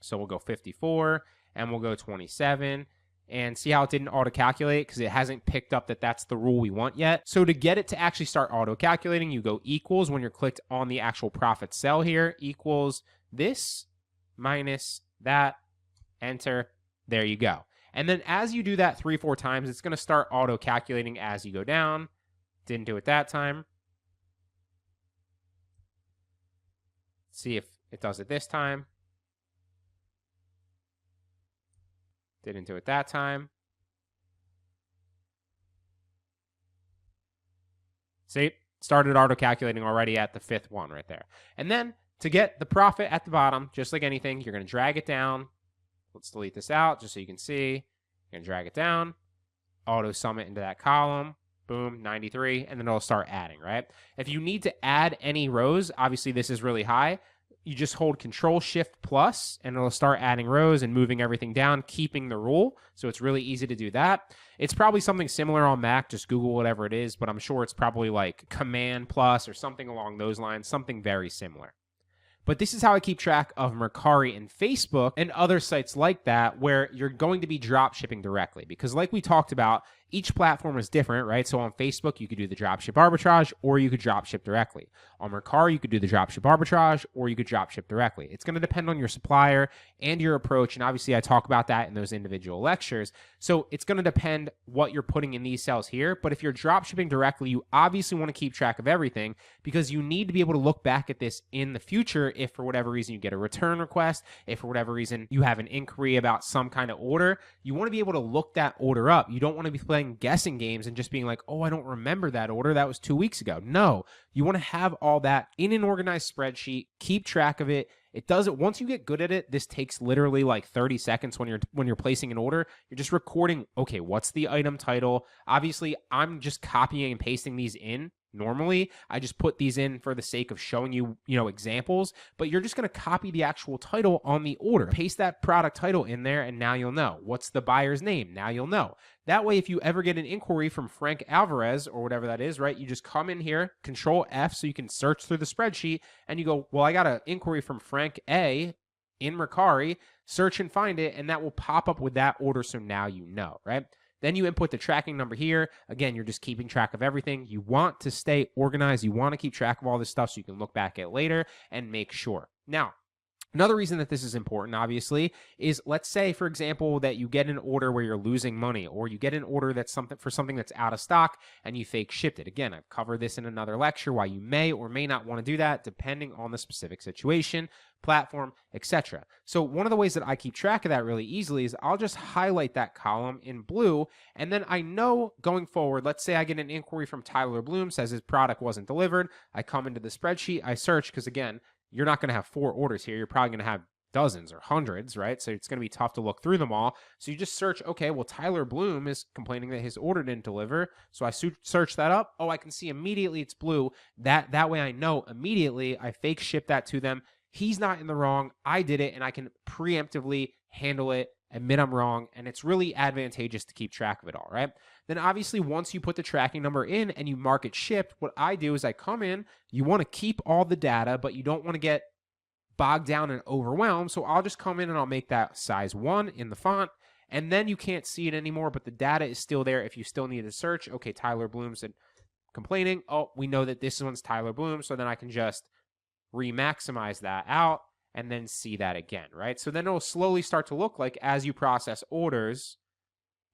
So we'll go 54 and we'll go 27. And see how it didn't auto-calculate because it hasn't picked up that that's the rule we want yet. So to get it to actually start auto-calculating, you go equals when you're clicked on the actual profit cell here, equals this minus that, enter, there you go. And then as you do that 3-4 times, it's going to start auto-calculating as you go down. Didn't do it that time. See if it does it this time. Didn't do it that time. See, started auto-calculating already at the 5th one right there. And then to get the profit at the bottom, just like anything, you're going to drag it down. Let's delete this out just so you can see. You're going to drag it down, auto-sum it into that column. Boom, 93, and then it'll start adding, right? If you need to add any rows, obviously this is really high. You just hold Control-Shift+, and it'll start adding rows and moving everything down, keeping the rule. So it's really easy to do that. It's probably something similar on Mac. Just Google whatever it is, but I'm sure it's probably like Command+ or something along those lines, something very similar. But this is how I keep track of Mercari and Facebook and other sites like that where you're going to be drop shipping directly. Because like we talked about, each platform is different, right? So on Facebook, you could do the dropship arbitrage or you could drop ship directly. On Mercari, you could do the dropship arbitrage or you could drop ship directly. It's going to depend on your supplier and your approach. And obviously, I talk about that in those individual lectures. So it's going to depend what you're putting in these cells here. But if you're drop shipping directly, you obviously want to keep track of everything because you need to be able to look back at this in the future if for whatever reason you get a return request, if for whatever reason you have an inquiry about some kind of order, you want to be able to look that order up. You don't want to be playing guessing games and just being like, oh, I don't remember that order. That was 2 weeks ago. No, you want to have all that in an organized spreadsheet, keep track of it. It does it once you get good at it. This takes literally like 30 seconds when you're placing an order. You're just recording, okay, what's the item title? Obviously, I'm just copying and pasting these in. Normally, I just put these in for the sake of showing you, examples, but you're just going to copy the actual title on the order. Paste that product title in there, and now you'll know. What's the buyer's name? Now you'll know. That way, if you ever get an inquiry from Frank Alvarez or whatever that is, right, you just come in here, Control F so you can search through the spreadsheet, and you go, well, I got an inquiry from Frank A in Mercari, search and find it, and that will pop up with that order, so now you know, right? Then you input the tracking number here. Again, you're just keeping track of everything. You want to stay organized. You want to keep track of all this stuff so you can look back at later and make sure. Now, another reason that this is important, obviously, is let's say, for example, that you get an order where you're losing money, or you get an order that's something that's out of stock and you fake shipped it. Again, I've covered this in another lecture, why you may or may not want to do that depending on the specific situation, platform, etc. So one of the ways that I keep track of that really easily is I'll just highlight that column in blue, and then I know going forward, let's say I get an inquiry from Tyler Bloom, says his product wasn't delivered. I come into the spreadsheet, I search, because again, you're not going to have 4 orders here. You're probably going to have dozens or hundreds, right? So it's going to be tough to look through them all. So you just search, okay, well, Tyler Bloom is complaining that his order didn't deliver. So I search that up. Oh, I can see immediately it's blue. That way I know immediately I fake ship that to them. He's not in the wrong. I did it, and I can preemptively handle it, admit I'm wrong, and it's really advantageous to keep track of it all, right? Then obviously once you put the tracking number in and you mark it shipped, what I do is I come in, you want to keep all the data, but you don't want to get bogged down and overwhelmed, so I'll just come in and I'll make that size 1 in the font, and then you can't see it anymore, but the data is still there if you still need to search. Okay, Tyler Bloom said complaining. Oh, we know that this one's Tyler Bloom, so then I can just re-maximize that out and then see that again, right? So then it'll slowly start to look like as you process orders,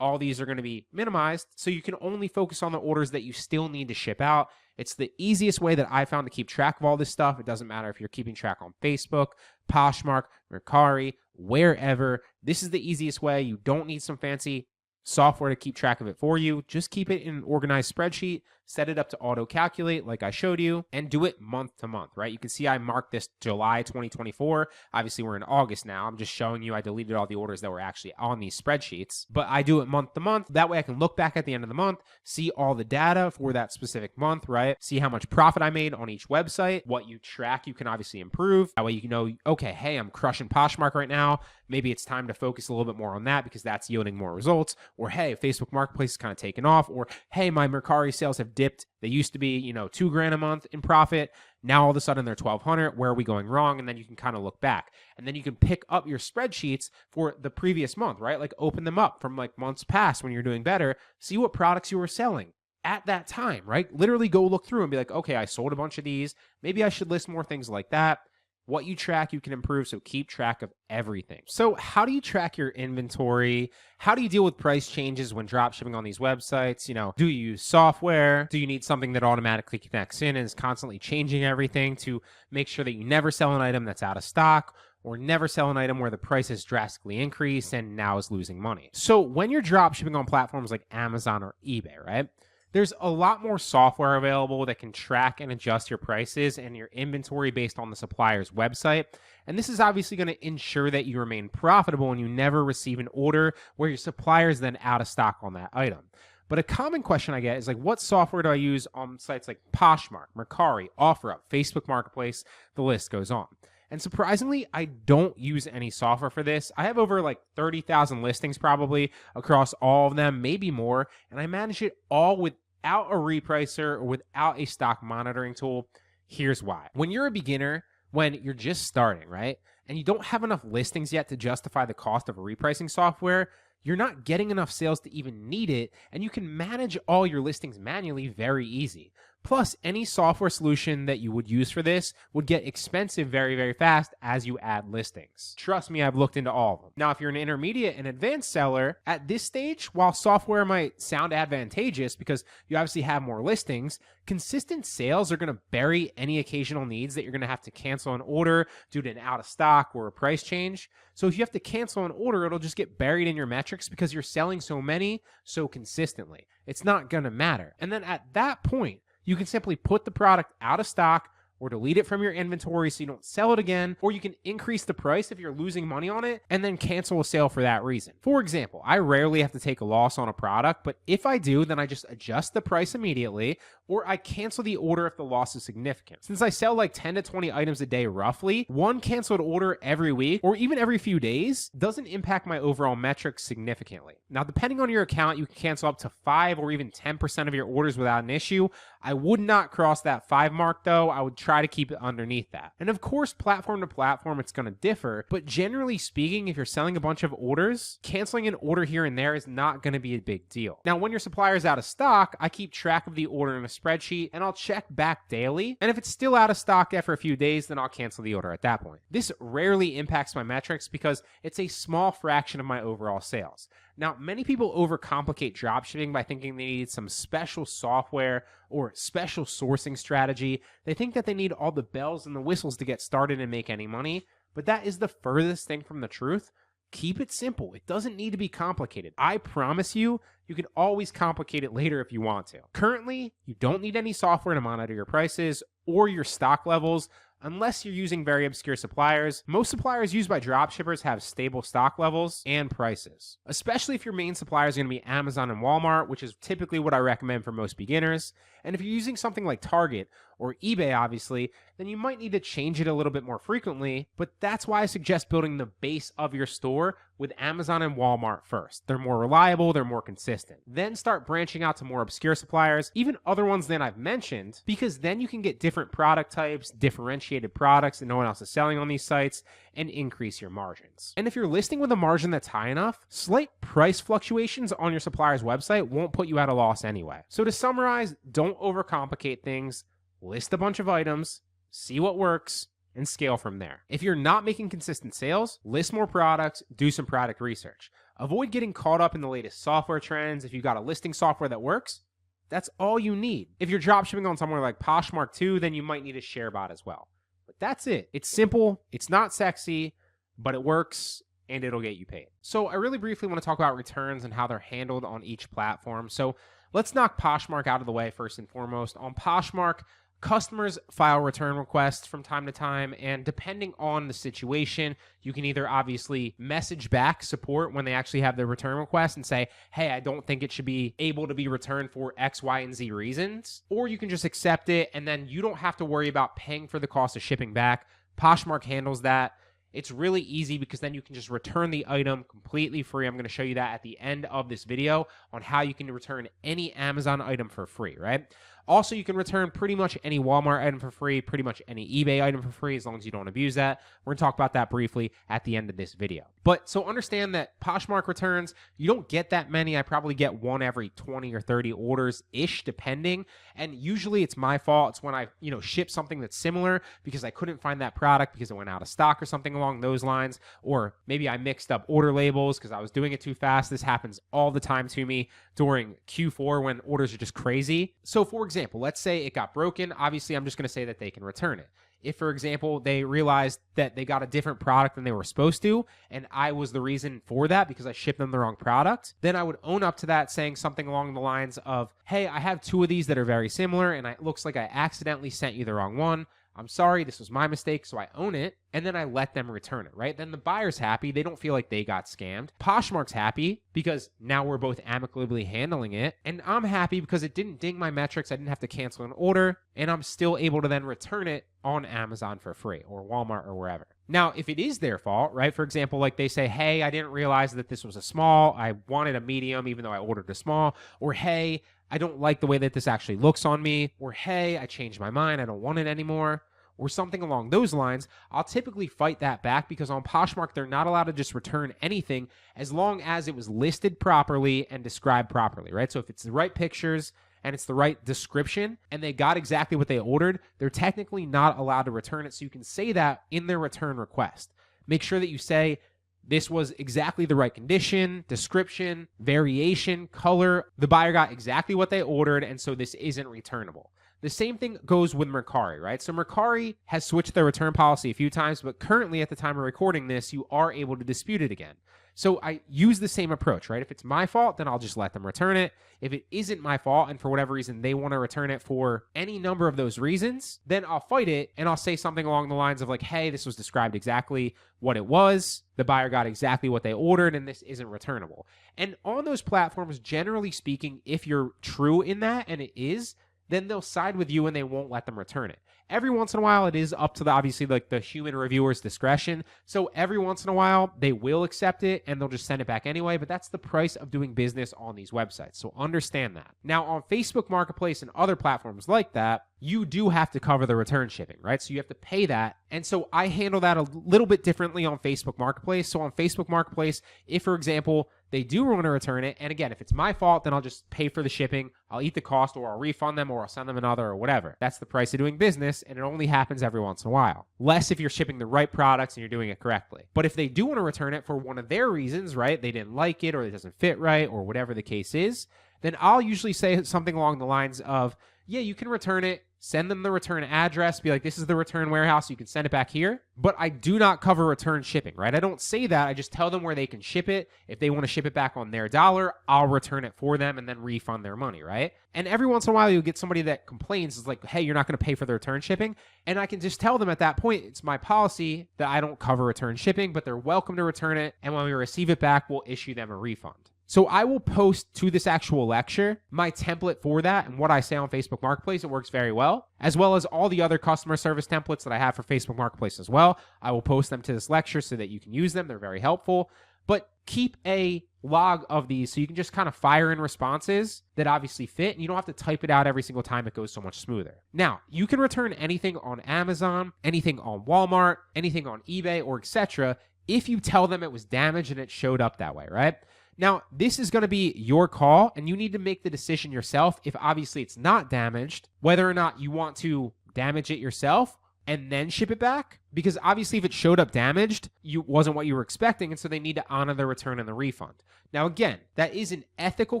all these are going to be minimized, so you can only focus on the orders that you still need to ship out. It's the easiest way that I found to keep track of all this stuff. It doesn't matter if you're keeping track on Facebook, Poshmark, Mercari, wherever. This is the easiest way. You don't need some fancy software to keep track of it for you. Just keep it in an organized spreadsheet, set it up to auto-calculate like I showed you, and do it month to month, right? You can see I marked this July 2024. Obviously, we're in August now. I'm just showing you I deleted all the orders that were actually on these spreadsheets, but I do it month to month. That way I can look back at the end of the month, see all the data for that specific month, right? See how much profit I made on each website. What you track, you can obviously improve. That way you can know, okay, hey, I'm crushing Poshmark right now. Maybe it's time to focus a little bit more on that because that's yielding more results. Or, hey, Facebook Marketplace is kind of taken off. Or, hey, my Mercari sales have dipped. They used to be, $2,000 a month in profit. Now all of a sudden they're $1,200. Where are we going wrong? And then you can kind of look back. And then you can pick up your spreadsheets for the previous month, right? Like open them up from like months past when you're doing better. See what products you were selling at that time, right? Literally go look through and be like, okay, I sold a bunch of these. Maybe I should list more things like that. What you track, you can improve, so keep track of everything. So how do you track your inventory? How do you deal with price changes when drop shipping on these websites? Do you use software? Do you need something that automatically connects in and is constantly changing everything to make sure that you never sell an item that's out of stock, or never sell an item where the price has drastically increased and now is losing money? So when you're drop shipping on platforms like Amazon or eBay, right? There's a lot more software available that can track and adjust your prices and your inventory based on the supplier's website. And this is obviously going to ensure that you remain profitable and you never receive an order where your supplier is then out of stock on that item. But a common question I get is like, what software do I use on sites like Poshmark, Mercari, Offerup, Facebook Marketplace? The list goes on. And surprisingly, I don't use any software for this. I have over like 30,000 listings probably across all of them, maybe more. And I manage it all without a repricer or without a stock monitoring tool. Here's why. When you're a beginner, when you're just starting, right? And you don't have enough listings yet to justify the cost of a repricing software, you're not getting enough sales to even need it, and you can manage all your listings manually very easy. Plus, any software solution that you would use for this would get expensive very, very fast as you add listings. Trust me, I've looked into all of them. Now, if you're an intermediate and advanced seller, at this stage, while software might sound advantageous because you obviously have more listings, consistent sales are going to bury any occasional needs that you're going to have to cancel an order due to an out of stock or a price change. So if you have to cancel an order, it'll just get buried in your metrics because you're selling so many so consistently. It's not going to matter. And then at that point, you can simply put the product out of stock or delete it from your inventory so you don't sell it again, or you can increase the price if you're losing money on it and then cancel a sale for that reason. For example, I rarely have to take a loss on a product, but if I do, then I just adjust the price immediately, or I cancel the order if the loss is significant. Since I sell like 10 to 20 items a day roughly, one canceled order every week or even every few days doesn't impact my overall metrics significantly. Now, depending on your account, you can cancel up to 5 or even 10% of your orders without an issue. I would not cross that 5 mark though. I would try to keep it underneath that. And of course, platform to platform, it's going to differ, but generally speaking, if you're selling a bunch of orders, canceling an order here and there is not going to be a big deal. Now, when your supplier is out of stock, I keep track of the order in a spreadsheet and I'll check back daily. And if it's still out of stock after a few days, then I'll cancel the order at that point. This rarely impacts my metrics because it's a small fraction of my overall sales. Now, many people overcomplicate dropshipping by thinking they need some special software or special sourcing strategy. They think that they need all the bells and the whistles to get started and make any money, but that is the furthest thing from the truth. Keep it simple. It doesn't need to be complicated. I promise you, you can always complicate it later if you want to. Currently, you don't need any software to monitor your prices or your stock levels unless you're using very obscure suppliers. Most suppliers used by dropshippers have stable stock levels and prices, especially if your main supplier is going to be Amazon and Walmart, which is typically what I recommend for most beginners. And if you're using something like Target or eBay, obviously, then you might need to change it a little bit more frequently, but that's why I suggest building the base of your store with Amazon and Walmart first. They're more reliable, they're more consistent. Then start branching out to more obscure suppliers, even other ones than I've mentioned, because then you can get different product types, differentiated products that no one else is selling on these sites, and increase your margins. And if you're listing with a margin that's high enough, slight price fluctuations on your supplier's website won't put you at a loss anyway. So to summarize, don't overcomplicate things, list a bunch of items, see what works, and scale from there. If you're not making consistent sales, list more products, do some product research. Avoid getting caught up in the latest software trends. If you've got a listing software that works, that's all you need. If you're dropshipping on somewhere like Poshmark too, then you might need a share bot as well. But that's it. It's simple, it's not sexy, but it works, and it'll get you paid. So I really briefly want to talk about returns and how they're handled on each platform. So let's knock Poshmark out of the way first and foremost. On Poshmark, customers file return requests from time to time, and depending on the situation, you can either obviously message back support when they actually have their return request and say, hey, I don't think it should be able to be returned for X, Y, and Z reasons, or you can just accept it, and then you don't have to worry about paying for the cost of shipping back. Poshmark handles that. It's really easy because then you can just return the item completely free. I'm going to show you that at the end of this video on how you can return any Amazon item for free, right? Also, you can return pretty much any Walmart item for free, pretty much any eBay item for free, as long as you don't abuse that. We're going to talk about that briefly at the end of this video. But so understand that Poshmark returns, you don't get that many. I probably get one every 20 or 30 orders-ish, depending. And usually it's my fault. It's when I, ship something that's similar because I couldn't find that product because it went out of stock or something along those lines. Or maybe I mixed up order labels because I was doing it too fast. This happens all the time to me during Q4 when orders are just crazy. So for example, let's say it got broken. Obviously, I'm just going to say that they can return it. If, for example, they realized that they got a different product than they were supposed to, and I was the reason for that because I shipped them the wrong product, then I would own up to that, saying something along the lines of, hey, I have two of these that are very similar, and it looks like I accidentally sent you the wrong one. I'm sorry, this was my mistake, so I own it, and then I let them return it, right? Then the buyer's happy. They don't feel like they got scammed. Poshmark's happy because now we're both amicably handling it, and I'm happy because it didn't ding my metrics. I didn't have to cancel an order, and I'm still able to then return it on Amazon for free or Walmart or wherever. Now, if it is their fault, right? For example, like they say, hey, I didn't realize that this was a small. I wanted a medium even though I ordered a small. Or, hey, I don't like the way that this actually looks on me. Or, hey, I changed my mind. I don't want it anymore. Or something along those lines, I'll typically fight that back because on Poshmark, they're not allowed to just return anything as long as it was listed properly and described properly, right? So if it's the right pictures and it's the right description and they got exactly what they ordered, they're technically not allowed to return it. So you can say that in their return request. Make sure that you say, this was exactly the right condition, description, variation, color. The buyer got exactly what they ordered, and so this isn't returnable. The same thing goes with Mercari, right? So Mercari has switched their return policy a few times, but currently at the time of recording this, you are able to dispute it again. So I use the same approach, right? If it's my fault, then I'll just let them return it. If it isn't my fault and for whatever reason they want to return it for any number of those reasons, then I'll fight it and I'll say something along the lines of like, hey, this was described exactly what it was. The buyer got exactly what they ordered and this isn't returnable. And on those platforms, generally speaking, if you're true in that, and it is, then they'll side with you and they won't let them return it. Every once in a while, it is up to obviously the human reviewer's discretion. So every once in a while, they will accept it and they'll just send it back anyway. But that's the price of doing business on these websites. So understand that. Now, on Facebook Marketplace and other platforms like that, you do have to cover the return shipping, right? So you have to pay that. And so I handle that a little bit differently on Facebook Marketplace. So on Facebook Marketplace, if, for example, they do want to return it, and again, if it's my fault, then I'll just pay for the shipping. I'll eat the cost, or I'll refund them, or I'll send them another, or whatever. That's the price of doing business, and it only happens every once in a while. Less if you're shipping the right products and you're doing it correctly. But if they do want to return it for one of their reasons, right? They didn't like it, or it doesn't fit right, or whatever the case is, then I'll usually say something along the lines of, yeah, you can return it. Send them the return address, be like, this is the return warehouse, you can send it back here. But I do not cover return shipping, right? I don't say that. I just tell them where they can ship it. If they want to ship it back on their dollar, I'll return it for them and then refund their money, right? And every once in a while, you'll get somebody that complains, is like, hey, you're not going to pay for the return shipping. And I can just tell them at that point, it's my policy that I don't cover return shipping, but they're welcome to return it. And when we receive it back, we'll issue them a refund. So I will post to this actual lecture my template for that and what I say on Facebook Marketplace. It works very well, as well as all the other customer service templates that I have for Facebook Marketplace as well. I will post them to this lecture so that you can use them. They're very helpful. But keep a log of these so you can just kind of fire in responses that obviously fit, and you don't have to type it out every single time. It goes so much smoother. Now, you can return anything on Amazon, anything on Walmart, anything on eBay, or etc. if you tell them it was damaged and it showed up that way, right? Now, this is going to be your call, and you need to make the decision yourself if obviously it's not damaged, whether or not you want to damage it yourself and then ship it back. Because obviously if it showed up damaged, it wasn't what you were expecting, and so they need to honor the return and the refund. Now, again, that is an ethical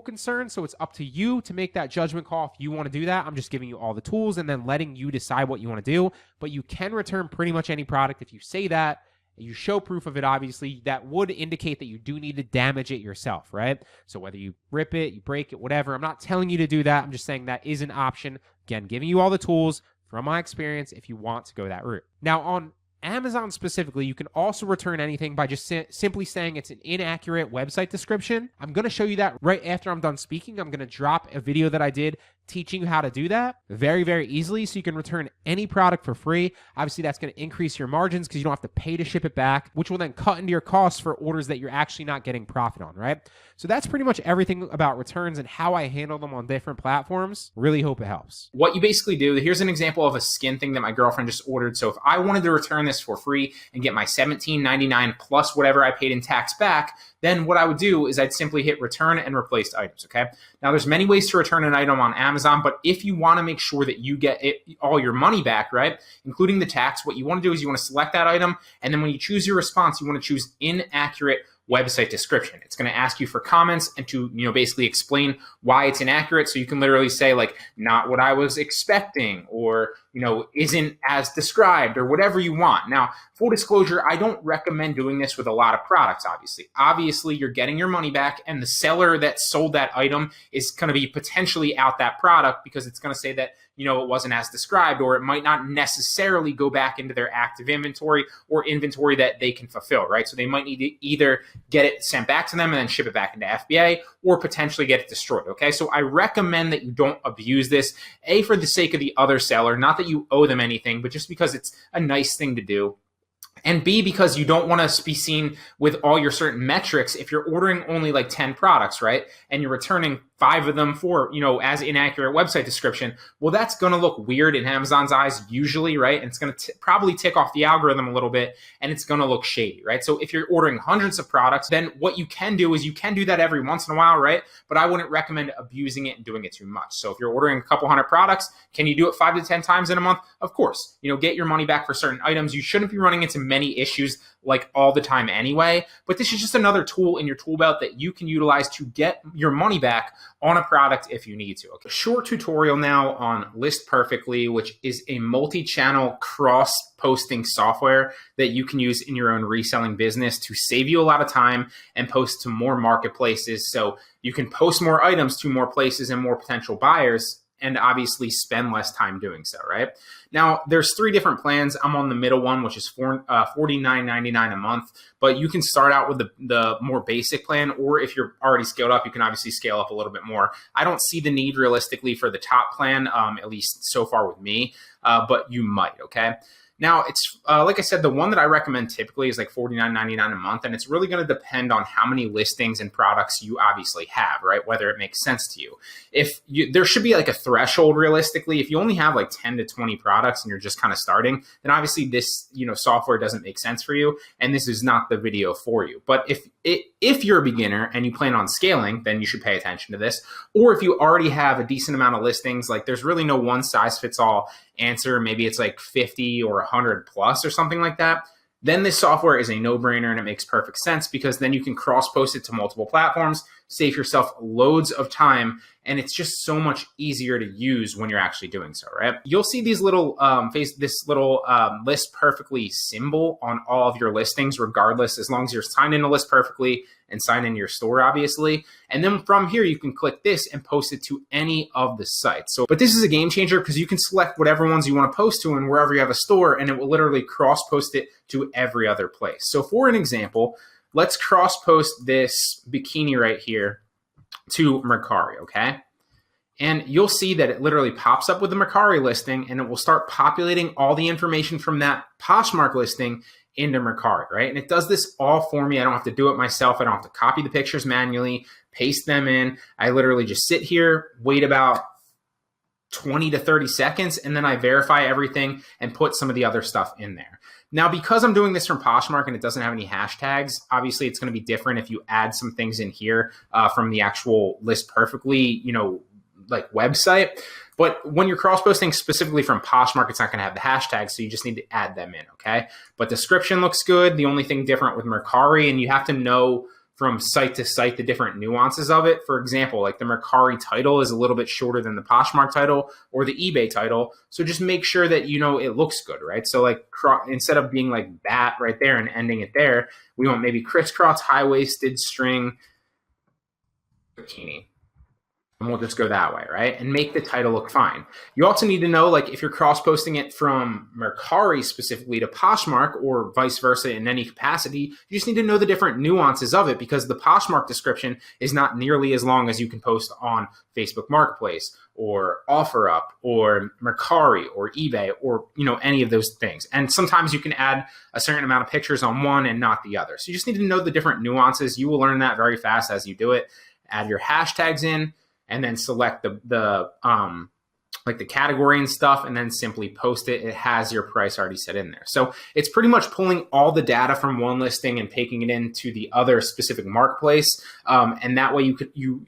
concern, so it's up to you to make that judgment call if you want to do that. I'm just giving you all the tools and then letting you decide what you want to do, but you can return pretty much any product if you say that. you show proof of it, obviously, that would indicate that you do need to damage it yourself, right? So whether you rip it, you break it, whatever, I'm not telling you to do that. I'm just saying that is an option. Again, giving you all the tools from my experience if you want to go that route. Now, on Amazon specifically, you can also return anything by just simply saying it's an inaccurate website description. I'm going to show you that right after I'm done speaking. I'm going to drop a video that I did teaching you how to do that very, very easily, so you can return any product for free. Obviously, that's going to increase your margins because you don't have to pay to ship it back, which will then cut into your costs for orders that you're actually not getting profit on, right? So that's pretty much everything about returns and how I handle them on different platforms. Really hope it helps. What you basically do, here's an example of a skin thing that my girlfriend just ordered. So if I wanted to return this for free and get my $17.99 plus whatever I paid in tax back, then what I would do is I'd simply hit return and replaced items, okay? Now, there's many ways to return an item on Amazon, but if you want to make sure that you get all your money back, right, including the tax, what you want to do is you want to select that item, and then when you choose your response, you want to choose inaccurate website description. It's going to ask you for comments and to, basically explain why it's inaccurate. So you can literally say like, not what I was expecting, or, isn't as described, or whatever you want. Now, full disclosure, I don't recommend doing this with a lot of products, obviously. Obviously, you're getting your money back, and the seller that sold that item is going to be potentially out that product because it's going to say that, it wasn't as described, or it might not necessarily go back into their active inventory or inventory that they can fulfill, right? So they might need to either get it sent back to them and then ship it back into FBA, or potentially get it destroyed, okay? So I recommend that you don't abuse this, A, for the sake of the other seller, not that you owe them anything, but just because it's a nice thing to do. And B, because you don't want to be seen with all your certain metrics if you're ordering only like 10 products, right? And you're returning 5 of them for, as inaccurate website description. Well, that's going to look weird in Amazon's eyes usually, right? And it's going to probably tick off the algorithm a little bit, and it's going to look shady, right? So if you're ordering hundreds of products, then what you can do is you can do that every once in a while, right? But I wouldn't recommend abusing it and doing it too much. So if you're ordering a couple hundred products, can you do it 5 to 10 times in a month? Of course. Get your money back for certain items. You shouldn't be running into many issues like all the time anyway, but this is just another tool in your tool belt that you can utilize to get your money back on a product if you need to. Okay. Short tutorial now on List Perfectly, which is a multi-channel cross-posting software that you can use in your own reselling business to save you a lot of time and post to more marketplaces. So you can post more items to more places and more potential buyers, and obviously spend less time doing so, right? Now, there's 3 different plans. I'm on the middle one, which is $49.99 a month, but you can start out with the more basic plan, or if you're already scaled up, you can obviously scale up a little bit more. I don't see the need realistically for the top plan, at least so far with me, but you might, okay? Now, it's like I said, the one that I recommend typically is like $49.99 a month, and it's really going to depend on how many listings and products you obviously have, right? Whether it makes sense to you. There should be like a threshold realistically. If you only have like 10 to 20 products and you're just kind of starting, then obviously this software doesn't make sense for you, and this is not the video for you. But if you're a beginner and you plan on scaling, then you should pay attention to this. Or if you already have a decent amount of listings, like there's really no one size fits all answer. Maybe it's like 50 or 100 plus or something like that. Then this software is a no-brainer, and it makes perfect sense because then you can cross-post it to multiple platforms, save yourself loads of time, and it's just so much easier to use when you're actually doing so, right? You'll see these little List Perfectly symbol on all of your listings, regardless, as long as you're signed into List Perfectly and sign in your store, obviously. And then from here, you can click this and post it to any of the sites. But this is a game changer because you can select whatever ones you want to post to and wherever you have a store, and it will literally cross-post it to every other place. So for an example, let's cross-post this bikini right here to Mercari, okay? And you'll see that it literally pops up with the Mercari listing, and it will start populating all the information from that Poshmark listing into Mercari, right? And it does this all for me. I don't have to do it myself. I don't have to copy the pictures manually, paste them in. I literally just sit here, wait about 20 to 30 seconds, and then I verify everything and put some of the other stuff in there. Now, because I'm doing this from Poshmark and it doesn't have any hashtags, obviously it's going to be different if you add some things in here from the actual List Perfectly, like website. But when you're cross-posting specifically from Poshmark, it's not going to have the hashtags, so you just need to add them in, okay? But description looks good. The only thing different with Mercari, and you have to know from site to site the different nuances of it. For example, like the Mercari title is a little bit shorter than the Poshmark title or the eBay title. So just make sure that it looks good, right? So like instead of being like that right there and ending it there, we want maybe crisscross, high-waisted string bikini. And we'll just go that way, right? And make the title look fine. You also need to know, like, if you're cross-posting it from Mercari specifically to Poshmark or vice versa in any capacity, you just need to know the different nuances of it, because the Poshmark description is not nearly as long as you can post on Facebook Marketplace or Offerup or Mercari or eBay or, any of those things. And sometimes you can add a certain amount of pictures on one and not the other. So you just need to know the different nuances. You will learn that very fast as you do it. Add your hashtags in, and then select the category and stuff, and then simply post it. It has your price already set in there. So it's pretty much pulling all the data from one listing and taking it into the other specific marketplace. And that way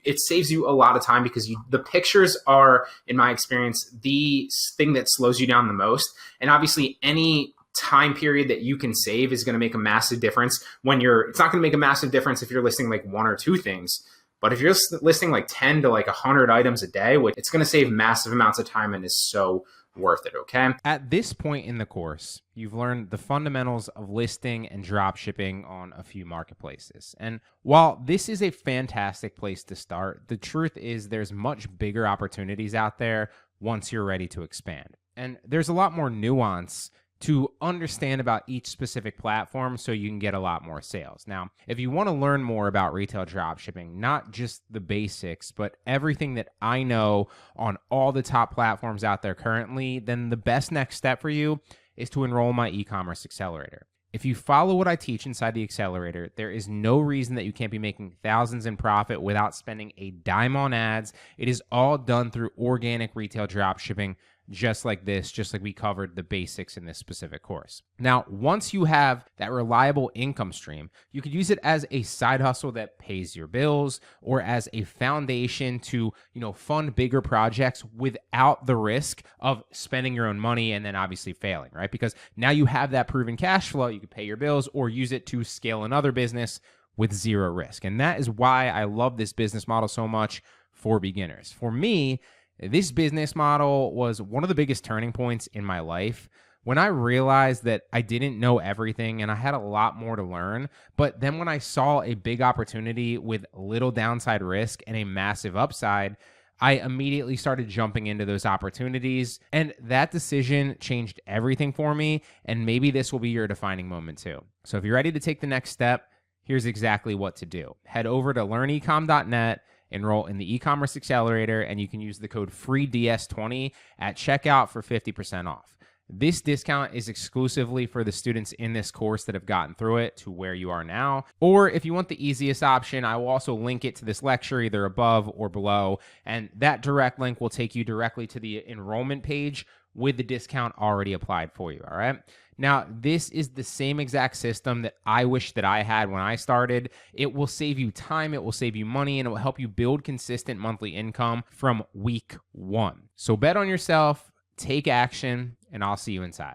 it saves you a lot of time, because the pictures are, in my experience, the thing that slows you down the most. And obviously any time period that you can save is going to make a massive difference it's not going to make a massive difference if you're listing like one or two things. But if you're listing like 10 to like 100 items a day, it's going to save massive amounts of time and is so worth it, okay? At this point in the course, you've learned the fundamentals of listing and drop shipping on a few marketplaces. And while this is a fantastic place to start, the truth is there's much bigger opportunities out there once you're ready to expand. And there's a lot more nuance to understand about each specific platform so you can get a lot more sales. Now, if you want to learn more about retail dropshipping, not just the basics, but everything that I know on all the top platforms out there currently, then the best next step for you is to enroll in my e-commerce accelerator. If you follow what I teach inside the accelerator, there is no reason that you can't be making thousands in profit without spending a dime on ads. It is all done through organic retail dropshipping, just like we covered the basics in this specific course. Now, once you have that reliable income stream, you could use it as a side hustle that pays your bills, or as a foundation to, fund bigger projects without the risk of spending your own money and then obviously failing, right? Because now you have that proven cash flow, you can pay your bills or use it to scale another business with zero risk. And that is why I love this business model so much for beginners. For me, this business model was one of the biggest turning points in my life when I realized that I didn't know everything and I had a lot more to learn. But then when I saw a big opportunity with little downside risk and a massive upside, I immediately started jumping into those opportunities. And that decision changed everything for me. And maybe this will be your defining moment too. So if you're ready to take the next step, here's exactly what to do. Head over to learnecom.net, enroll in the e-commerce accelerator, and you can use the code FREEDS20 at checkout for 50% off. This discount is exclusively for the students in this course that have gotten through it to where you are now. Or if you want the easiest option, I will also link it to this lecture either above or below, and that direct link will take you directly to the enrollment page with the discount already applied for you, all right? Now, this is the same exact system that I wish that I had when I started. It will save you time, it will save you money, and it will help you build consistent monthly income from week one. So bet on yourself, take action, and I'll see you inside.